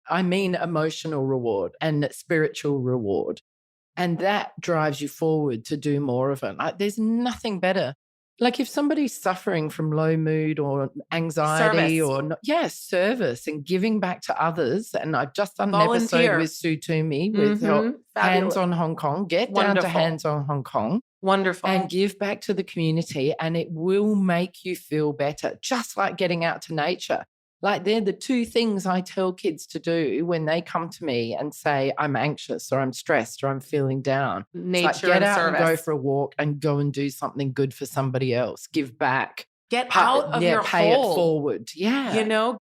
I mean emotional reward and spiritual reward. And that drives you forward to do more of it. Like, there's nothing better. Like if somebody's suffering from low mood or anxiety service and giving back to others. And I've just done an episode with Sue Toomey with Hands on Hong Kong. Get down to Hands on Hong Kong. Wonderful. And give back to the community and it will make you feel better, just like getting out to nature. Like they're the two things I tell kids to do when they come to me and say, I'm anxious or I'm stressed or I'm feeling down. Nature get and out service. And go for a walk and go and do something good for somebody else. Give back. Get out of your pay hole. It forward. Yeah.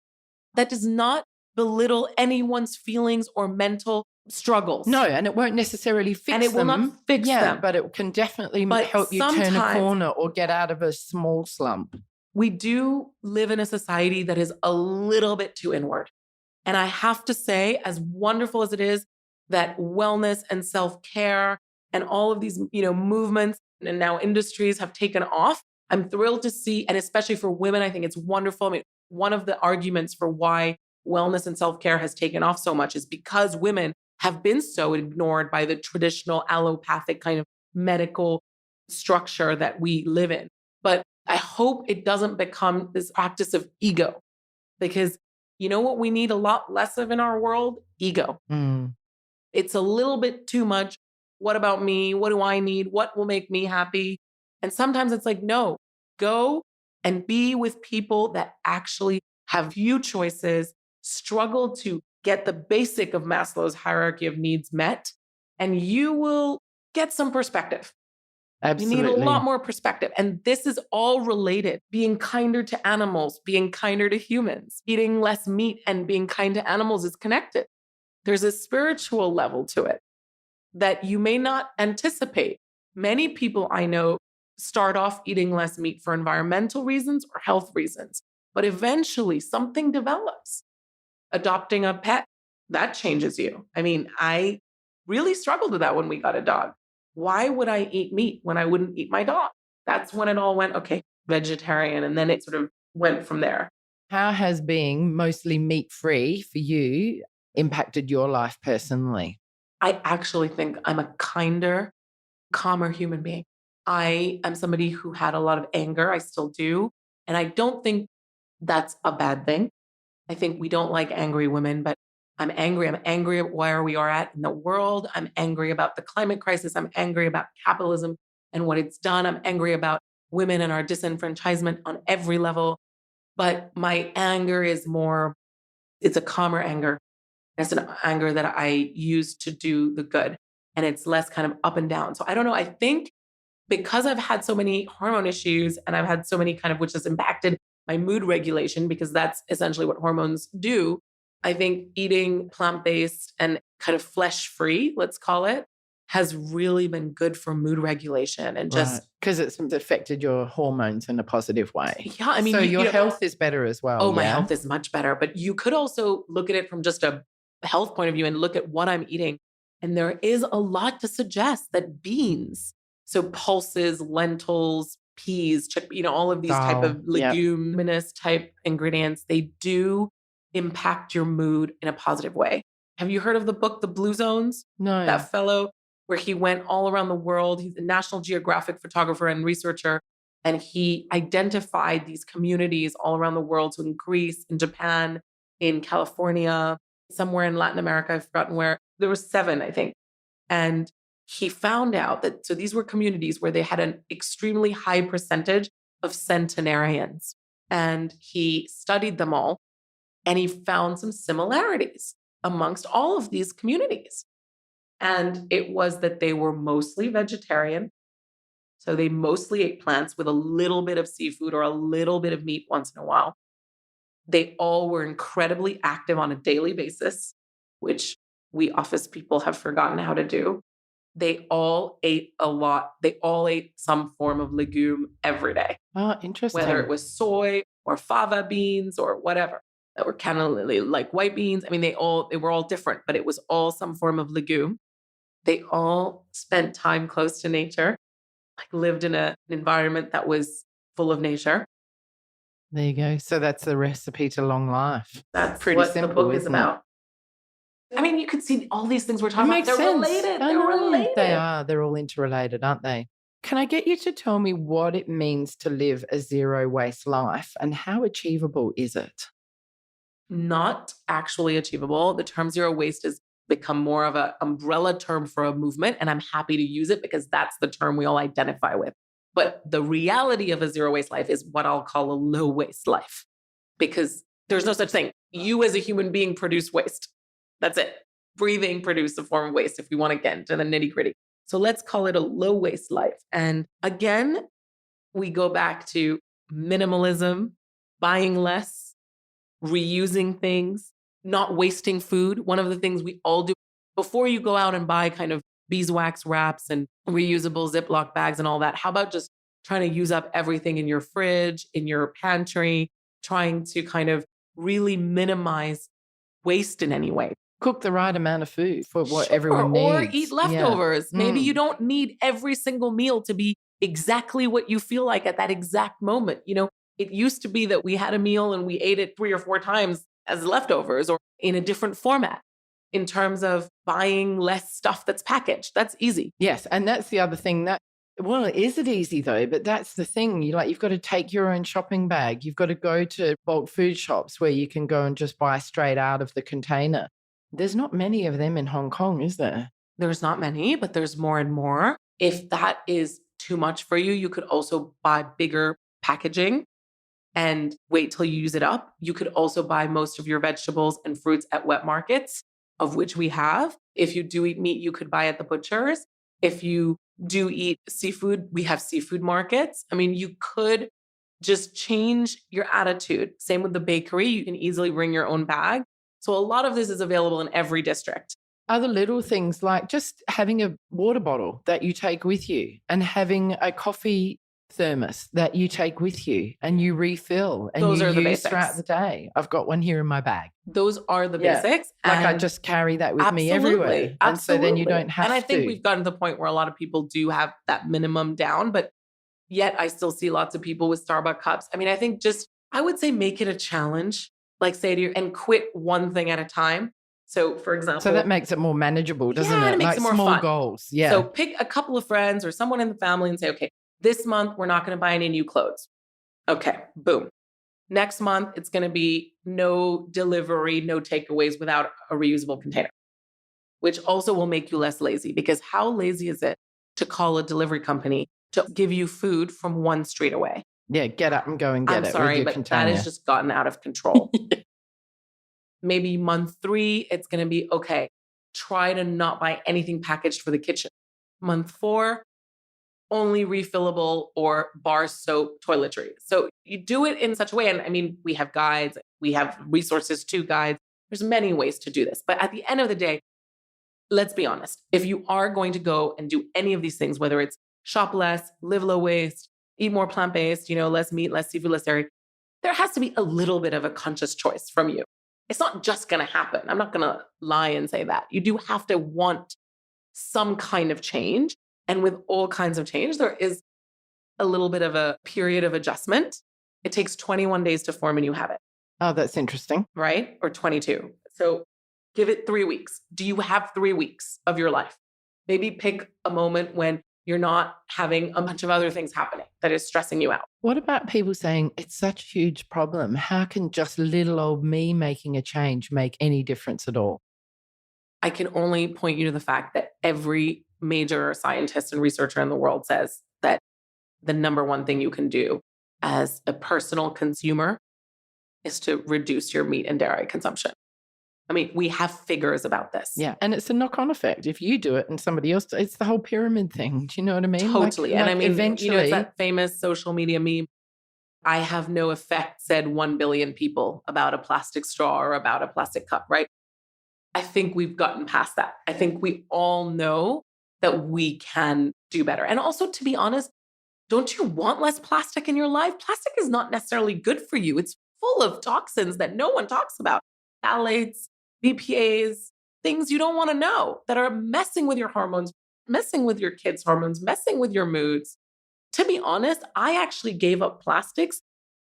That does not belittle anyone's feelings or mental struggles. No, and it won't necessarily fix them. And it will not fix them. But it can definitely help you turn a corner or get out of a small slump. We do live in a society that is a little bit too inward. And I have to say, as wonderful as it is that wellness and self-care and all of these, movements and now industries have taken off, I'm thrilled to see, and especially for women, I think it's wonderful. One of the arguments for why wellness and self-care has taken off so much is because women have been so ignored by the traditional allopathic kind of medical structure that we live in. But I hope it doesn't become this practice of ego, because you know what we need a lot less of in our world? Ego. It's a little bit too much what about me? What do I need? What will make me happy? And sometimes it's like, no, go and be with people that actually have few choices, struggle to get the basic of Maslow's hierarchy of needs met, and you will get some perspective. Absolutely. You need a lot more perspective. And this is all related. Being kinder to animals, being kinder to humans, eating less meat and being kind to animals is connected. There's a spiritual level to it that you may not anticipate. Many people I know start off eating less meat for environmental reasons or health reasons, but eventually something develops. Adopting a pet, that changes you. I mean, I really struggled with that when we got a dog. Why would I eat meat when I wouldn't eat my dog? That's when it all went, okay, vegetarian. And then it sort of went from there. How has being mostly meat-free for you impacted your life personally? I actually think I'm a kinder, calmer human being. I am somebody who had a lot of anger. I still do. And I don't think that's a bad thing. I think we don't like angry women, but I'm angry. I'm angry at where we are at in the world. I'm angry about the climate crisis. I'm angry about capitalism and what it's done. I'm angry about women and our disenfranchisement on every level. But my anger is more, it's a calmer anger. It's an anger that I use to do the good. And it's less kind of up and down. So I don't know. I think because I've had so many hormone issues and I've had so many kind of, which has impacted my mood regulation, because that's essentially what hormones do. I think eating plant-based and kind of flesh-free, let's call it, has really been good for mood regulation and just because it's affected your hormones in a positive way. Yeah, I mean, so your health is better as well. Oh, my health is much better. But you could also look at it from just a health point of view and look at what I'm eating. And there is a lot to suggest that beans, so pulses, lentils, peas, all of these type of leguminous type ingredients, they do impact your mood in a positive way. Have you heard of the book, The Blue Zones? No. That fellow where he went all around the world. He's a National Geographic photographer and researcher. And he identified these communities all around the world. So in Greece, in Japan, in California, somewhere in Latin America, I've forgotten where. There were 7, I think. And he found out that, so these were communities where they had an extremely high percentage of centenarians. And he studied them all. And he found some similarities amongst all of these communities. And it was that they were mostly vegetarian. So they mostly ate plants with a little bit of seafood or a little bit of meat once in a while. They all were incredibly active on a daily basis, which we office people have forgotten how to do. They all ate a lot. They all ate some form of legume every day. Oh, interesting. Whether it was soy or fava beans or whatever, that were kind of like white beans. I mean, they were all different, but it was all some form of legume. They all spent time close to nature, like lived in an environment that was full of nature. There you go. So that's the recipe to long life. That's pretty what simple, the book is about. I mean, you could see all these things we're talking about. They're related. They're related. They are. They're all interrelated, aren't they? Can I get you to tell me what it means to live a zero waste life and how achievable is it? Not actually achievable. The term zero waste has become more of an umbrella term for a movement, and I'm happy to use it because that's the term we all identify with. But the reality of a zero waste life is what I'll call a low waste life, because there's no such thing. You as a human being produce waste. That's it. Breathing produces a form of waste if we want to get into the nitty gritty. So let's call it a low waste life. And again, we go back to minimalism, buying less, reusing things, not wasting food. One of the things we all do before you go out and buy kind of beeswax wraps and reusable Ziploc bags and all that, how about just trying to use up everything in your fridge, in your pantry, trying to kind of really minimize waste in any way. Cook the right amount of food for what everyone needs. Or eat leftovers. Yeah. Maybe you don't need every single meal to be exactly what you feel like at that exact moment. It used to be that we had a meal and we ate it 3 or 4 times as leftovers or in a different format. In terms of buying less stuff that's packaged, that's easy. Yes, and that's the other thing is it easy though? But that's the thing. You've got to take your own shopping bag. You've got to go to bulk food shops where you can go and just buy straight out of the container. There's not many of them in Hong Kong, is there? There's not many, but there's more and more. If that is too much for you, you could also buy bigger packaging and wait till you use it up. You could also buy most of your vegetables and fruits at wet markets, of which we have. If you do eat meat, you could buy at the butchers. If you do eat seafood, we have seafood markets. I mean, you could just change your attitude. Same with the bakery. You can easily bring your own bag. So a lot of this is available in every district. Other little things like just having a water bottle that you take with you and having a coffee thermos that you take with you and you refill and Those you are the use basics. throughout the day. I've got one here in my bag. Those are the Yeah. basics. Like I And just carry that with me absolutely, everywhere. And so then you don't have to. And I think we've gotten to the point where a lot of people do have that minimum down, but yet I still see lots of people with Starbucks cups. I mean, I think I would say make it a challenge, like say to you, and quit one thing at a time. So for example. So that makes it more manageable, doesn't Yeah, it? it makes Like it more small fun. goals. Yeah. So pick a couple of friends or someone in the family and say, okay, this month we're not going to buy any new clothes. Okay, boom. Next month, it's going to be no delivery, no takeaways without a reusable container, which also will make you less lazy, because how lazy is it to call a delivery company to give you food from one street away? Yeah, get up and go and get I'm it sorry, with your but container. that has just gotten out of control. Maybe month 3, it's going to be, okay, try to not buy anything packaged for the kitchen. Month 4, only refillable or bar soap toiletries. So you do it in such a way. And I mean, we have guides, we have resources to guides. There's many ways to do this. But at the end of the day, let's be honest. If you are going to go and do any of these things, whether it's shop less, live low waste, eat more plant-based, less meat, less seafood, less dairy, there has to be a little bit of a conscious choice from you. It's not just going to happen. I'm not going to lie and say that. You do have to want some kind of change. And with all kinds of change, there is a little bit of a period of adjustment. It takes 21 days to form a new habit. Oh, that's interesting. Right? Or 22. So give it 3 weeks. Do you have 3 weeks of your life? Maybe pick a moment when you're not having a bunch of other things happening that is stressing you out. What about people saying it's such a huge problem? How can just little old me making a change make any difference at all? I can only point you to the fact that every major scientist and researcher in the world says that the number one thing you can do as a personal consumer is to reduce your meat and dairy consumption. I mean, we have figures about this. Yeah. And it's a knock-on effect. If you do it and somebody else, it's the whole pyramid thing. Do you know what I mean? Totally. And I mean, eventually, it's that famous social media meme, I have no effect, said 1 billion people, about a plastic straw or about a plastic cup, right? I think we've gotten past that. I think we all know that we can do better. And also, to be honest, don't you want less plastic in your life? Plastic is not necessarily good for you. It's full of toxins that no one talks about. Phthalates, BPAs, things you don't want to know that are messing with your hormones, messing with your kids' hormones, messing with your moods. To be honest, I actually gave up plastics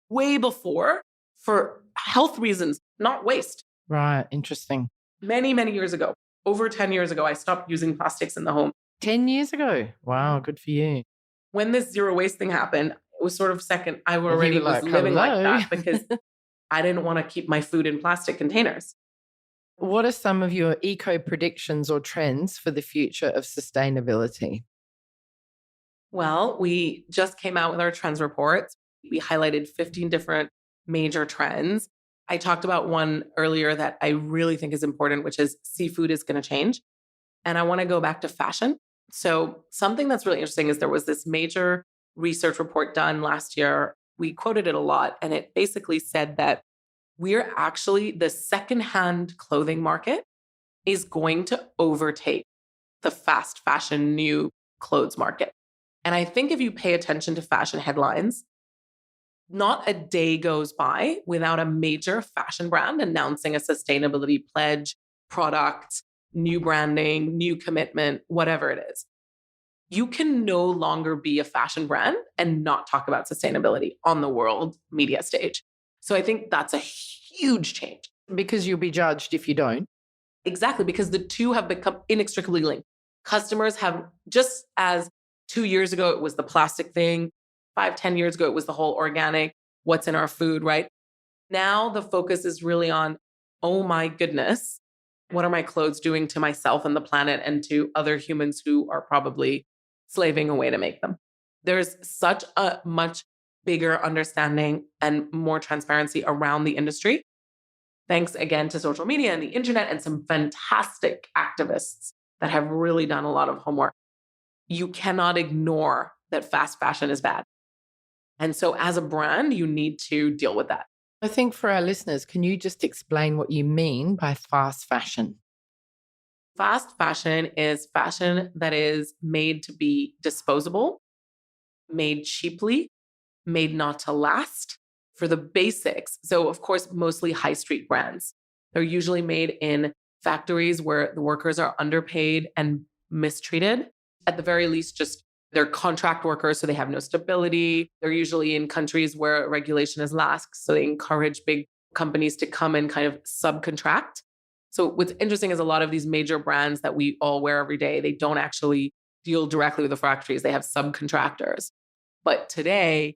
way before for health reasons, not waste. Right. Interesting. Many, many years ago, over 10 years ago, I stopped using plastics in the home. 10 years ago. Wow. Good for you. When this zero waste thing happened, it was sort of second. I already was like, living hello. like that because I didn't want to keep my food in plastic containers. What are some of your eco predictions or trends for the future of sustainability? Well, we just came out with our trends reports. We highlighted 15 different major trends. I talked about one earlier that I really think is important, which is seafood is going to change. And I want to go back to fashion. So something that's really interesting is there was this major research report done last year. We quoted it a lot, and it basically said that we're actually, the secondhand clothing market is going to overtake the fast fashion new clothes market. And I think if you pay attention to fashion headlines, not a day goes by without a major fashion brand announcing a sustainability pledge, product, new branding, new commitment, whatever it is. You can no longer be a fashion brand and not talk about sustainability on the world media stage. So I think that's a huge change. Because you'll be judged if you don't. Exactly, because the two have become inextricably linked. Customers have, just as 2 years ago, it was the plastic thing. 5-10 years ago, it was the whole organic, what's in our food, right? Now the focus is really on, oh my goodness, What are my clothes doing to myself and the planet and to other humans who are probably slaving away to make them? There's such a much bigger understanding and more transparency around the industry. Thanks again to social media and the internet and some fantastic activists that have really done a lot of homework. You cannot ignore that fast fashion is bad. And so as a brand, you need to deal with that. I think for our listeners, can you just explain what you mean by fast fashion? Fast fashion is fashion that is made to be disposable, made cheaply, made not to last for the basics. So, of course, mostly high street brands. They're usually made in factories where the workers are underpaid and mistreated. At the very least, just they're contract workers, so they have no stability. They're usually in countries where regulation is lax, so they encourage big companies to come and kind of subcontract. So what's interesting is a lot of these major brands that we all wear every day, they don't actually deal directly with the factories. They have subcontractors. But today,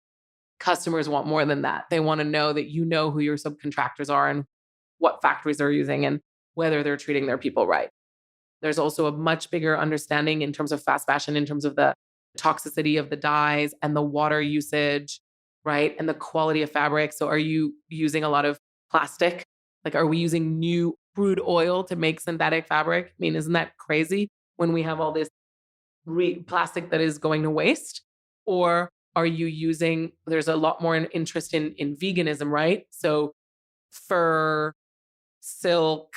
customers want more than that. They want to know that you know who your subcontractors are and what factories they're using and whether they're treating their people right. There's also a much bigger understanding in terms of fast fashion, in terms of the toxicity of the dyes and the water usage, right? And the quality of fabric. So are you using a lot of plastic? Like, are we using new crude oil to make synthetic fabric? I mean, isn't that crazy when we have all this plastic that is going to waste? Or are you using, there's a lot more interest in veganism, right? So fur, silk,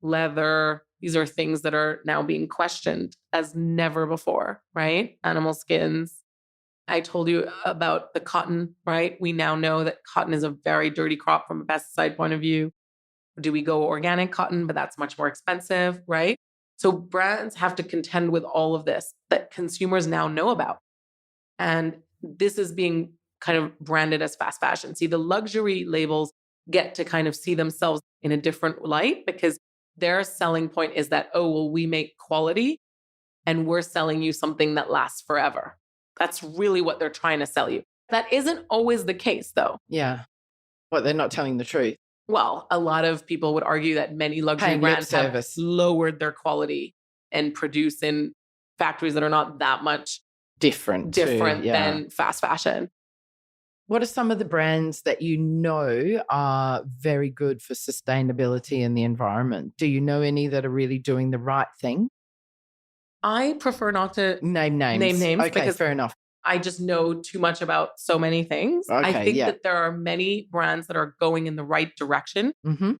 leather, these are things that are now being questioned as never before, right? Animal skins. I told you about the cotton, right? We now know that cotton is a very dirty crop from a pesticide point of view. Do we go organic cotton? But that's much more expensive, right? So brands have to contend with all of this that consumers now know about. And this is being kind of branded as fast fashion. See, the luxury labels get to kind of see themselves in a different light because their selling point is that, oh, well, we make quality and we're selling you something that lasts forever. That's really what they're trying to sell you. That isn't always the case, though. Yeah. Well, they're not telling the truth. Well, a lot of people would argue that many luxury brands have lowered their quality and produce in factories that are not that much different than fast fashion. What are some of the brands that you know are very good for sustainability and the environment? Do you know any that are really doing the right thing? I prefer not to name names. Okay, because fair enough. I just know too much about so many things. Okay, I think that there are many brands that are going in the right direction. Mm-hmm.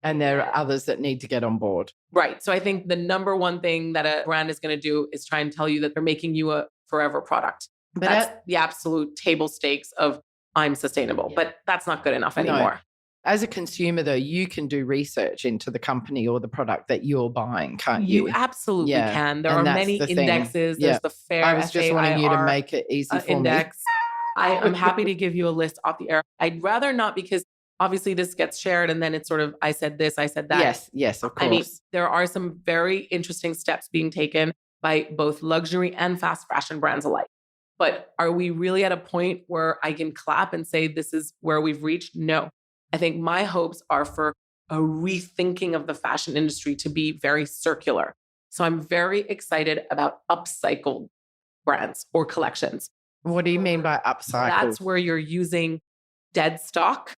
And there are others that need to get on board. Right. So I think the number one thing that a brand is going to do is try and tell you that they're making you a forever product. But that's the absolute table stakes of I'm sustainable, but that's not good enough anymore. No. As a consumer, though, you can do research into the company or the product that you're buying, can't you? You absolutely can. There are many indexes. There's the FAIR I was just wanting you to make it easy for index. Me. I'm happy to give you a list off the air. I'd rather not because obviously this gets shared and then it's sort of, I said this, I said that. Yes, of course. I mean, there are some very interesting steps being taken by both luxury and fast fashion brands alike. But are we really at a point where I can clap and say this is where we've reached? No. I think my hopes are for a rethinking of the fashion industry to be very circular. So I'm very excited about upcycled brands or collections. What do you mean by upcycled? That's where you're using dead stock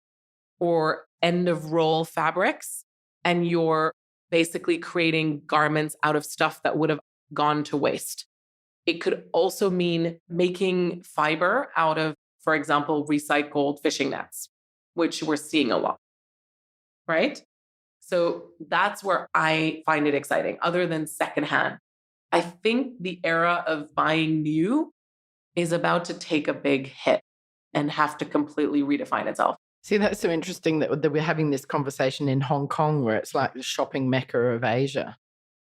or end of roll fabrics and you're basically creating garments out of stuff that would have gone to waste. It could also mean making fiber out of, for example, recycled fishing nets, which we're seeing a lot, right? So that's where I find it exciting, other than secondhand. I think the era of buying new is about to take a big hit and have to completely redefine itself. See, that's so interesting that we're having this conversation in Hong Kong where it's like the shopping mecca of Asia.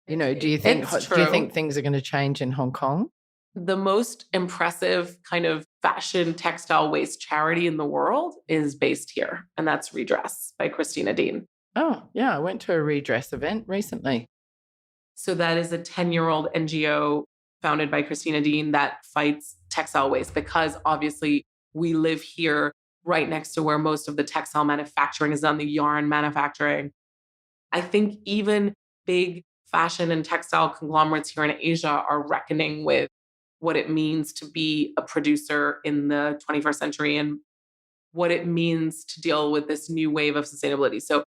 You know, do you think things are going to change in Hong Kong? The most impressive kind of fashion textile waste charity in the world is based here, and that's Redress by Christina Dean. Oh, yeah. I went to a Redress event recently. So that is a 10-year-old NGO founded by Christina Dean that fights textile waste because obviously we live here right next to where most of the textile manufacturing is done, the yarn manufacturing. I think even big fashion and textile conglomerates here in Asia are reckoning with what it means to be a producer in the 21st century and what it means to deal with this new wave of sustainability. So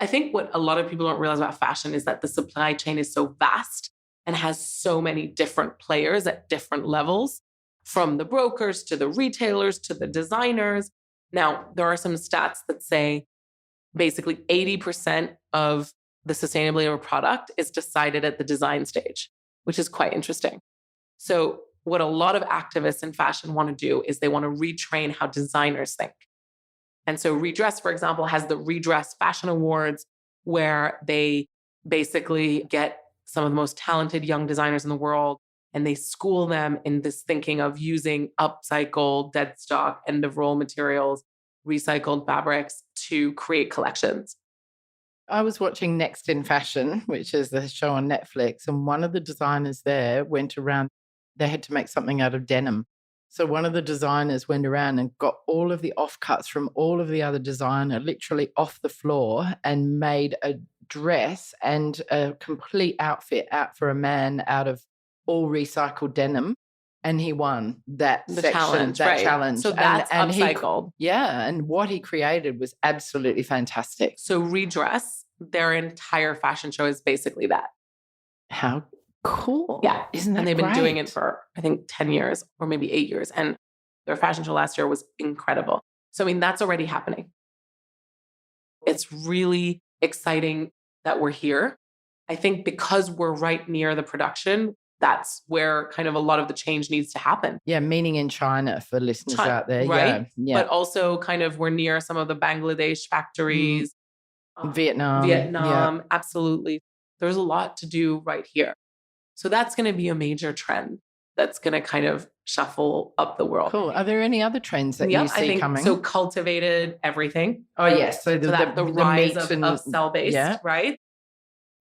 I think what a lot of people don't realize about fashion is that the supply chain is so vast and has so many different players at different levels, from the brokers to the retailers to the designers. Now, there are some stats that say basically 80% of the sustainability of a product is decided at the design stage, which is quite interesting. So what a lot of activists in fashion want to do is they want to retrain how designers think. And so Redress, for example, has the Redress Fashion Awards, where they basically get some of the most talented young designers in the world, and they school them in this thinking of using upcycled, dead stock, end of roll materials, recycled fabrics to create collections. I was watching Next in Fashion, which is the show on Netflix, and one of the designers there went around, they had to make something out of denim. So one of the designers went around and got all of the offcuts from all of the other designer literally off the floor and made a dress and a complete outfit out for a man out of all recycled denim. And he won that challenge. So that's upcycled. And what he created was absolutely fantastic. So Redress, their entire fashion show is basically that. How cool. Yeah. Isn't that And they've great? been doing it for, I think, 10 years or maybe 8 years. And their fashion show last year was incredible. So, I mean, that's already happening. It's really exciting that we're here. I think because we're right near the production, that's where kind of a lot of the change needs to happen. Yeah, meaning in China for listeners out there. Right. Yeah. But also kind of we're near some of the Bangladesh factories. Vietnam. Absolutely. There's a lot to do right here. So that's going to be a major trend that's going to kind of shuffle up the world. Cool. Are there any other trends that you see coming? So cultivated everything. Oh, yes. So the rise of cell-based, right?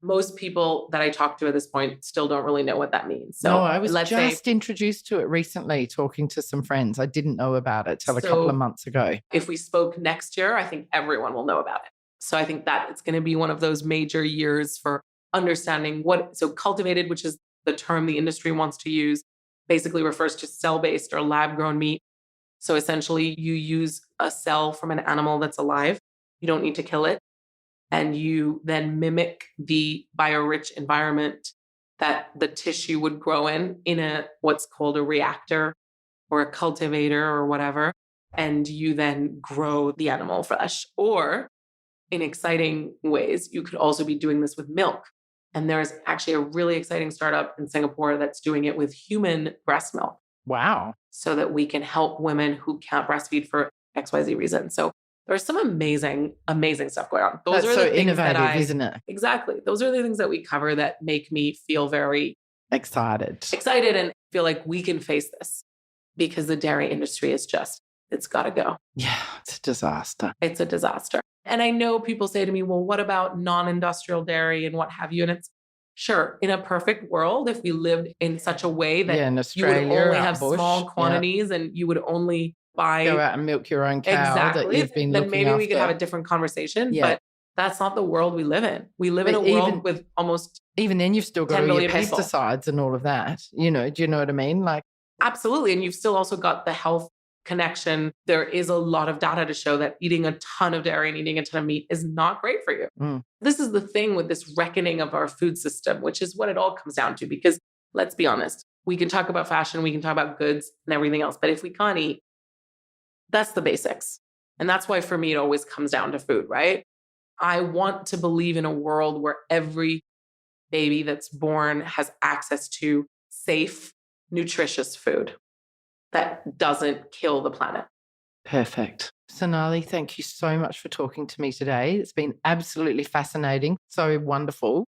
Most people that I talk to at this point still don't really know what that means. So no, I was just introduced to it recently talking to some friends. I didn't know about it till a couple of months ago. If we spoke next year, I think everyone will know about it. So I think that it's going to be one of those major years for understanding so cultivated, which is the term the industry wants to use, basically refers to cell-based or lab-grown meat. So essentially you use a cell from an animal that's alive. You don't need to kill it. And you then mimic the biorich environment that the tissue would grow in what's called a reactor or a cultivator or whatever. And you then grow the animal flesh. Or in exciting ways, you could also be doing this with milk. And there's actually a really exciting startup in Singapore that's doing it with human breast milk. Wow. So that we can help women who can't breastfeed for XYZ reasons. So there's some amazing, amazing stuff going on. That's so innovative, isn't it? Exactly. Those are the things that we cover that make me feel very excited and feel like we can face this, because the dairy industry is it's got to go. Yeah, it's a disaster. It's a disaster. And I know people say to me, well, what about non-industrial dairy and what have you? And it's sure, in a perfect world, if we lived in such a way that you would only have small quantities and you would only go out and milk your own cow that you've been looking after. Then maybe we could have a different conversation, but that's not the world we live in. We live in a world with almost even then you've still got all your pesticides and all of that. Do you know what I mean? Like absolutely. And you've still also got the health connection. There is a lot of data to show that eating a ton of dairy and eating a ton of meat is not great for you. This is the thing with this reckoning of our food system, which is what it all comes down to. Because let's be honest, we can talk about fashion, we can talk about goods and everything else, but if we can't eat, that's the basics. And that's why for me, it always comes down to food, right? I want to believe in a world where every baby that's born has access to safe, nutritious food that doesn't kill the planet. Perfect. Sonalie, thank you so much for talking to me today. It's been absolutely fascinating, so wonderful.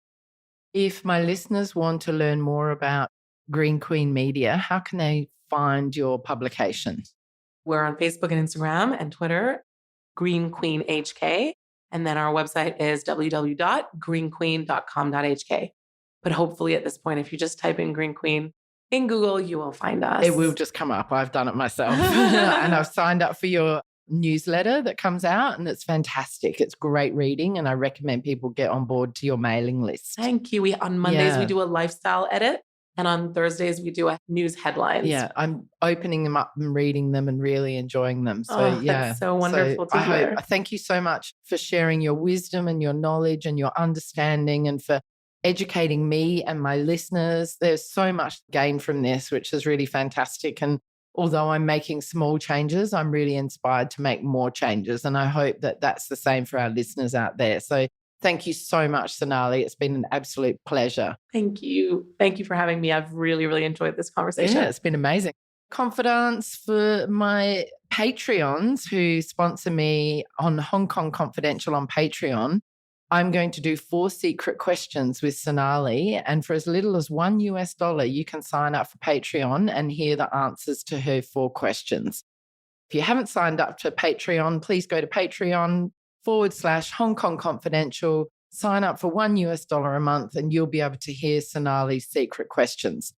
If my listeners want to learn more about Green Queen Media, how can they find your publications? We're on Facebook and Instagram and Twitter, Green Queen HK. And then our website is www.greenqueen.com.hk. But hopefully at this point, if you just type in Green Queen in Google, you will find us. It will just come up. I've done it myself. And I've signed up for your newsletter that comes out, and it's fantastic. It's great reading, and I recommend people get on board to your mailing list. Thank you. On Mondays, we do a lifestyle edit. And on Thursdays, we do a news headlines. Yeah, I'm opening them up and reading them and really enjoying them. So, that's so wonderful to hear. Thank you so much for sharing your wisdom and your knowledge and your understanding, and for educating me and my listeners. There's so much gain from this, which is really fantastic. And although I'm making small changes, I'm really inspired to make more changes. And I hope that that's the same for our listeners out there. So thank you so much, Sonalie. It's been an absolute pleasure. Thank you. Thank you for having me. I've really, really enjoyed this conversation. Yeah, it's been amazing. Confidence for my Patreons who sponsor me on Hong Kong Confidential on Patreon. I'm going to do 4 secret questions with Sonalie, and for as little as $1, you can sign up for Patreon and hear the answers to her 4 questions. If you haven't signed up to Patreon, please go to Patreon.com/Hong Kong Confidential, sign up for $1 a month, and you'll be able to hear Sonalie's secret questions.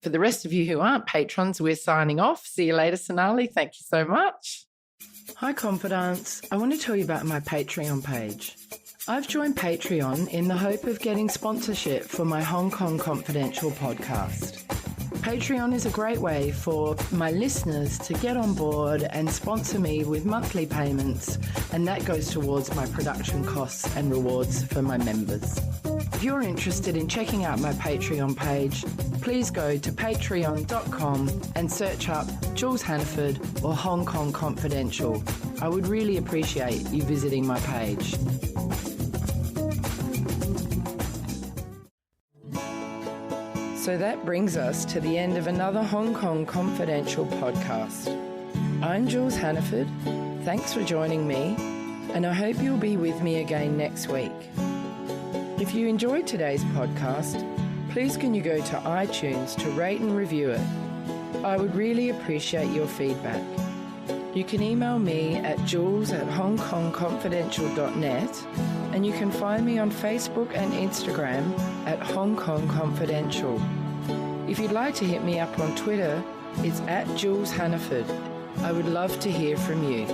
For the rest of you who aren't patrons, we're signing off. See you later, Sonalie. Thank you so much. Hi, Confidants. I want to tell you about my Patreon page. I've joined Patreon in the hope of getting sponsorship for my Hong Kong Confidential podcast. Patreon is a great way for my listeners to get on board and sponsor me with monthly payments, and that goes towards my production costs and rewards for my members. If you're interested in checking out my Patreon page, please go to patreon.com and search up Jules Hannaford or Hong Kong Confidential. I would really appreciate you visiting my page. So that brings us to the end of another Hong Kong Confidential podcast. I'm Jules Hannaford. Thanks for joining me, and I hope you'll be with me again next week. If you enjoyed today's podcast, please can you go to iTunes to rate and review it. I would really appreciate your feedback. You can email me at jules@hongkongconfidential.net, and you can find me on Facebook and Instagram at Hong Kong Confidential. If you'd like to hit me up on Twitter, it's at Jules Hannaford. I would love to hear from you.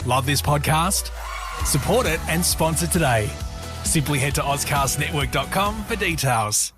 Love this podcast? Support it and sponsor today. Simply head to AuscastNetwork.com for details.